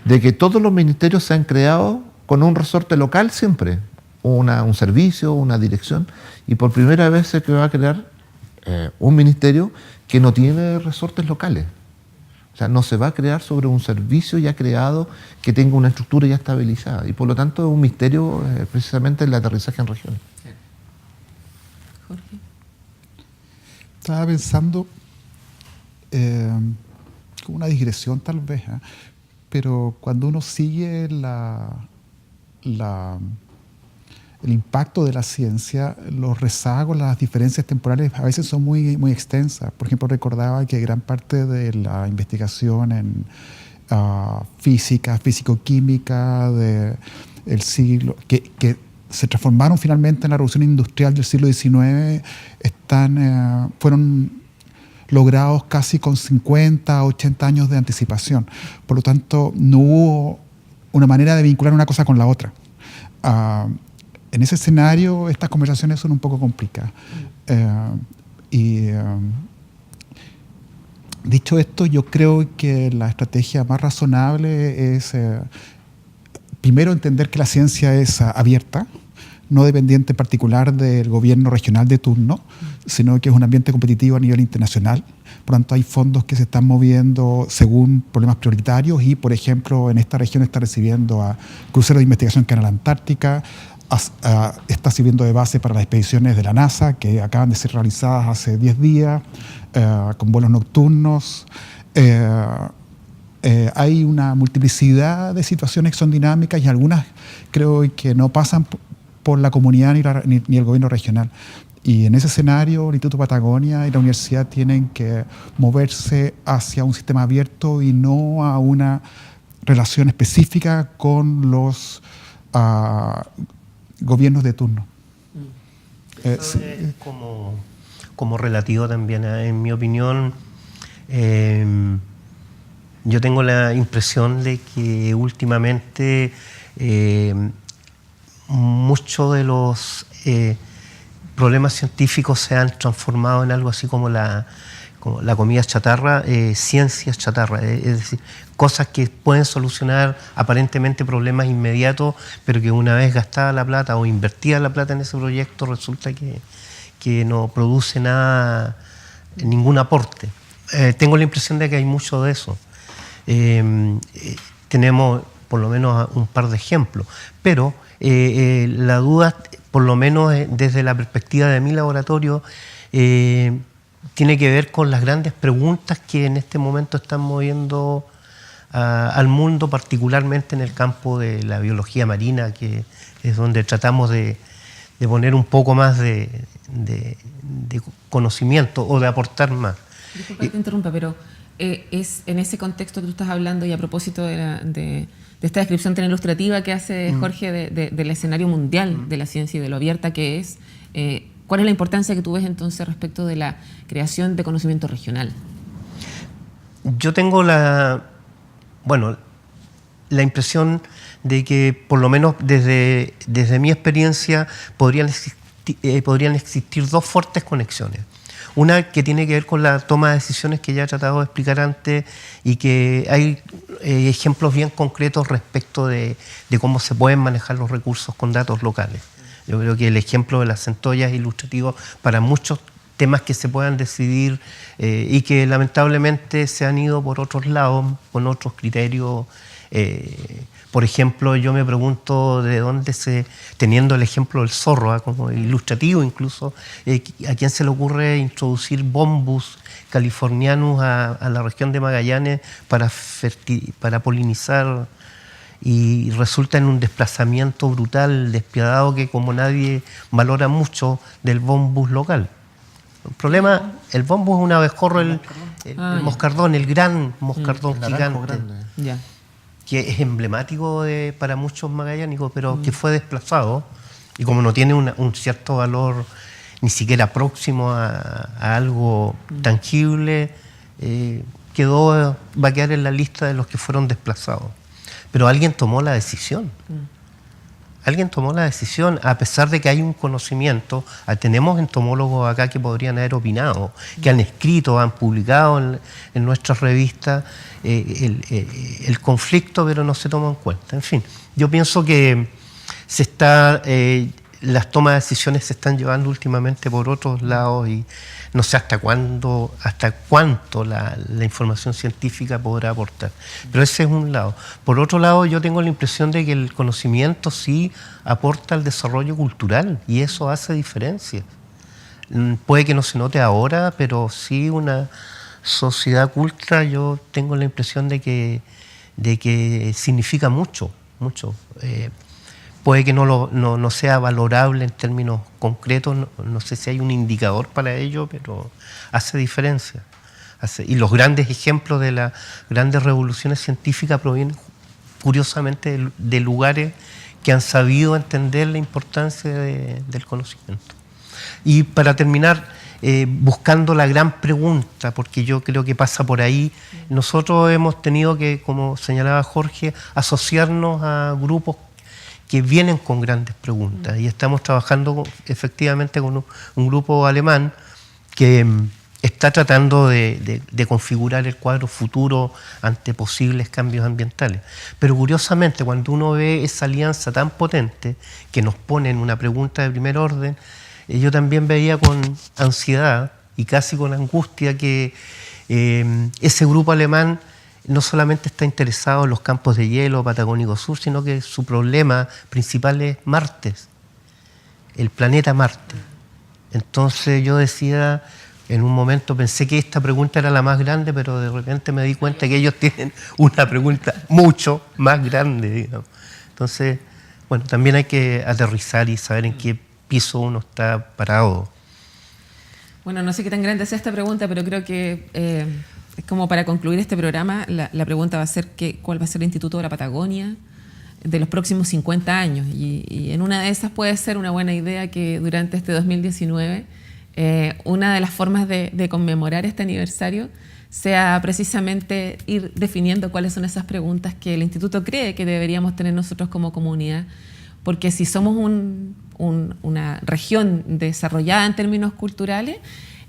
de que todos los ministerios se han creado con un resorte local siempre, un servicio, una dirección, y por primera vez se va a crear un ministerio que no tiene resortes locales. O sea, no se va a crear sobre un servicio ya creado que tenga una estructura ya estabilizada. Y por lo tanto es un misterio precisamente el aterrizaje en regiones. Jorge. Estaba pensando, como una digresión tal vez, pero cuando uno sigue el impacto de la ciencia, los rezagos, las diferencias temporales a veces son muy, muy extensas. Por ejemplo, recordaba que gran parte de la investigación en física, físico-química del siglo, que se transformaron finalmente en la revolución industrial del siglo XIX, fueron logrados casi con 50, 80 años de anticipación. Por lo tanto, no hubo una manera de vincular una cosa con la otra. En ese escenario, estas conversaciones son un poco complicadas. Dicho esto, yo creo que la estrategia más razonable es, primero, entender que la ciencia es abierta, no dependiente en particular del gobierno regional de turno, sino que es un ambiente competitivo a nivel internacional. Por lo tanto, hay fondos que se están moviendo según problemas prioritarios y, por ejemplo, en esta región está recibiendo a cruceros de investigación Canal Antártica, está sirviendo de base para las expediciones de la NASA, que acaban de ser realizadas hace 10 días, con vuelos nocturnos. Hay una multiplicidad de situaciones que son dinámicas y algunas creo que no pasan por la comunidad ni el gobierno regional. Y en ese escenario, el Instituto Patagonia y la universidad tienen que moverse hacia un sistema abierto y no a una relación específica con los gobiernos de turno. Sí. Es como relativo también. En mi opinión, yo tengo la impresión de que últimamente muchos de los problemas científicos se han transformado en algo así como la comida chatarra, ciencias chatarra, es decir, cosas que pueden solucionar aparentemente problemas inmediatos, pero que una vez gastada la plata o invertida la plata en ese proyecto resulta que no produce nada, ningún aporte. Tengo la impresión de que hay mucho de eso. Tenemos por lo menos un par de ejemplos, pero la duda, por lo menos desde la perspectiva de mi laboratorio, tiene que ver con las grandes preguntas que en este momento están moviendo al mundo, particularmente en el campo de la biología marina, que es donde tratamos de poner un poco más de conocimiento o de aportar más. Disculpa que te interrumpa, pero es en ese contexto que tú estás hablando y a propósito de esta descripción tan ilustrativa que hace Jorge del escenario mundial de la ciencia y de lo abierta que es, ¿cuál es la importancia que tú ves entonces respecto de la creación de conocimiento regional? Yo tengo la impresión de que, por lo menos desde mi experiencia, podrían existir dos fuertes conexiones. Una que tiene que ver con la toma de decisiones que ya he tratado de explicar antes y que hay ejemplos bien concretos respecto de cómo se pueden manejar los recursos con datos locales. Yo creo que el ejemplo de las centollas es ilustrativo para muchos temas que se puedan decidir y que lamentablemente se han ido por otros lados, con otros criterios. Por ejemplo, yo me pregunto de dónde teniendo el ejemplo del zorro, como ilustrativo incluso, ¿a quién se le ocurre introducir bombus californianus a la región de Magallanes para polinizar? Y resulta en un desplazamiento brutal, despiadado, que como nadie valora mucho del bombus local. El problema, el bombus es un abejorro, el moscardón, el gran moscardón gigante. Ya. Que es emblemático para muchos magallánicos, pero que fue desplazado, y como no tiene un cierto valor ni siquiera próximo a algo tangible, va a quedar en la lista de los que fueron desplazados. Pero alguien tomó la decisión. Alguien tomó la decisión, a pesar de que hay un conocimiento. Tenemos entomólogos acá que podrían haber opinado, que han escrito, han publicado en nuestras revistas el conflicto, pero no se toma en cuenta. En fin, yo pienso que las tomas de decisiones se están llevando últimamente por otros lados y no sé hasta cuánto la información científica podrá aportar. Pero ese es un lado. Por otro lado, yo tengo la impresión de que el conocimiento sí aporta al desarrollo cultural y eso hace diferencia. Puede que no se note ahora, pero sí una sociedad culta, yo tengo la impresión de que significa mucho. Puede que no sea valorable en términos concretos, no sé si hay un indicador para ello, pero hace diferencia. Y los grandes ejemplos de las grandes revoluciones científicas provienen curiosamente de lugares que han sabido entender la importancia del conocimiento. Y para terminar, buscando la gran pregunta, porque yo creo que pasa por ahí, nosotros hemos tenido que, como señalaba Jorge, asociarnos a grupos que vienen con grandes preguntas y estamos trabajando efectivamente con un grupo alemán que está tratando de configurar el cuadro futuro ante posibles cambios ambientales. Pero curiosamente, cuando uno ve esa alianza tan potente que nos pone en una pregunta de primer orden, yo también veía con ansiedad y casi con angustia que ese grupo alemán no solamente está interesado en los campos de hielo Patagónico Sur, sino que su problema principal es Marte, el planeta Marte. Entonces yo decía, en un momento pensé que esta pregunta era la más grande, pero de repente me di cuenta que ellos tienen una pregunta mucho más grande, digamos. Entonces, bueno, también hay que aterrizar y saber en qué piso uno está parado. Bueno, no sé qué tan grande sea esta pregunta, pero creo que como para concluir este programa, la pregunta va a ser ¿cuál va a ser el Instituto de la Patagonia de los próximos 50 años? Y en una de esas puede ser una buena idea que durante este 2019 una de las formas de conmemorar este aniversario sea precisamente ir definiendo cuáles son esas preguntas que el Instituto cree que deberíamos tener nosotros como comunidad, porque si somos una región desarrollada en términos culturales,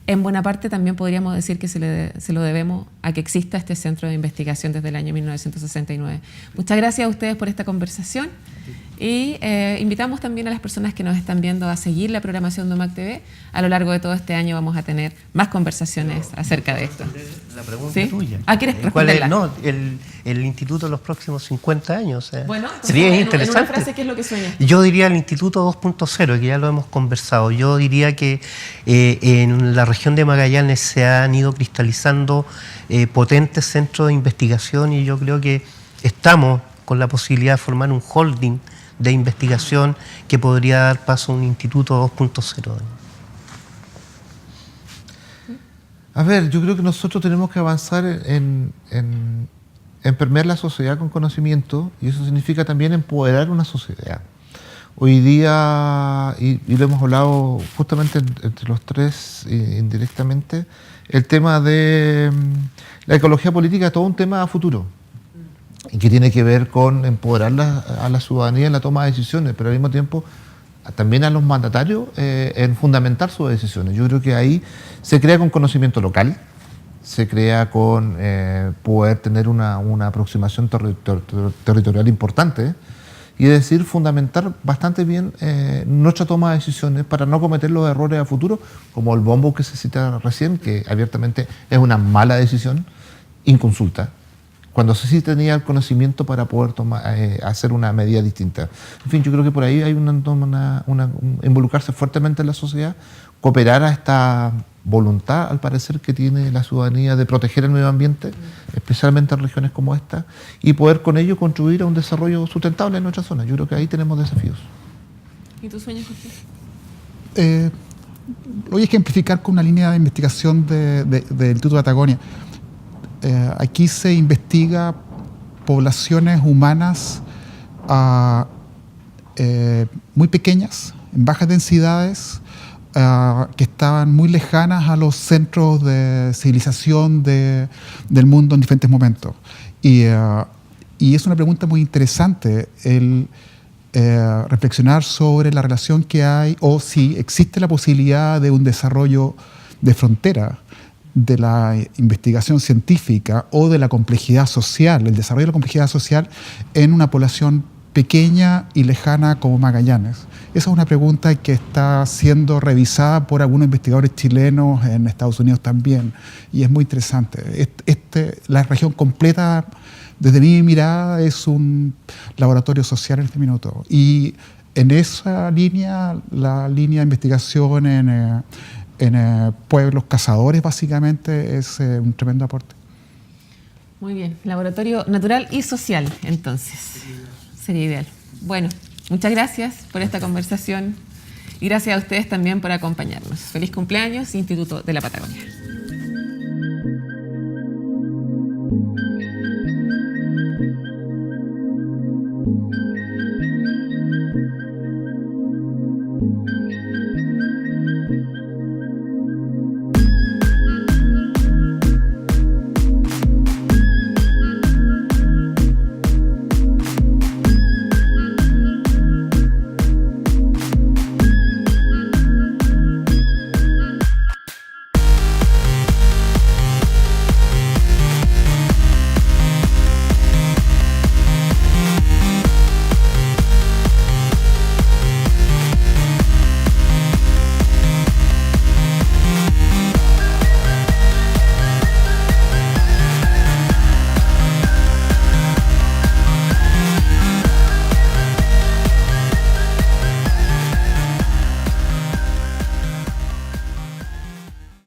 en buena parte también podríamos decir que se lo debemos a que exista este centro de investigación desde el año 1969. Muchas gracias a ustedes por esta conversación y invitamos también a las personas que nos están viendo a seguir la programación de UMAC TV. A lo largo de todo este año vamos a tener más conversaciones acerca de esto. La pregunta ¿Sí? tuya. ¿Quieres ¿Cuál es? responderla? No, el instituto de los próximos 50 años. Bueno, sería en interesante. una frase, ¿qué es lo que sueñas? Yo diría el Instituto 2.0, que ya lo hemos conversado. Yo diría que en la región de Magallanes se han ido cristalizando potentes centros de investigación y yo creo que estamos con la posibilidad de formar un holding de investigación que podría dar paso a un Instituto 2.0. A ver, yo creo que nosotros tenemos que avanzar en permear la sociedad con conocimiento, y eso significa también empoderar una sociedad. Hoy día, y lo hemos hablado justamente entre los tres indirectamente, el tema de la ecología política es todo un tema a futuro y que tiene que ver con empoderar a la ciudadanía en la toma de decisiones, pero al mismo tiempo también a los mandatarios en fundamentar sus decisiones. Yo creo que ahí se crea con conocimiento local, se crea con poder tener una aproximación territorial importante, y es decir, fundamentar bastante bien nuestra toma de decisiones para no cometer los errores a futuro, como el bombo que se cita recién, que abiertamente es una mala decisión, inconsulta, cuando sí tenía el conocimiento para poder hacer una medida distinta. En fin, yo creo que por ahí hay involucrarse fuertemente en la sociedad, cooperar a esta voluntad, al parecer, que tiene la ciudadanía de proteger el medio ambiente, especialmente en regiones como esta, y poder con ello contribuir a un desarrollo sustentable en nuestra zona. Yo creo que ahí tenemos desafíos. ¿Y tus sueños, José? Lo voy a ejemplificar con una línea de investigación del Instituto de Patagonia. Aquí se investiga poblaciones humanas muy pequeñas, en bajas densidades, que estaban muy lejanas a los centros de civilización del mundo en diferentes momentos. Y es una pregunta muy interesante el reflexionar sobre la relación que hay, o si existe la posibilidad de un desarrollo de frontera de la investigación científica o de la complejidad social, el desarrollo de la complejidad social en una población pequeña y lejana como Magallanes. Esa es una pregunta que está siendo revisada por algunos investigadores chilenos en Estados Unidos también, y es muy interesante. La región completa, desde mi mirada, es un laboratorio social en este minuto. Y en esa línea, la línea de investigación en pueblos cazadores, básicamente, es un tremendo aporte. Muy bien, laboratorio natural y social, entonces. Sería ideal. Bueno, muchas gracias por esta conversación y gracias a ustedes también por acompañarnos. Feliz cumpleaños, Instituto de la Patagonia.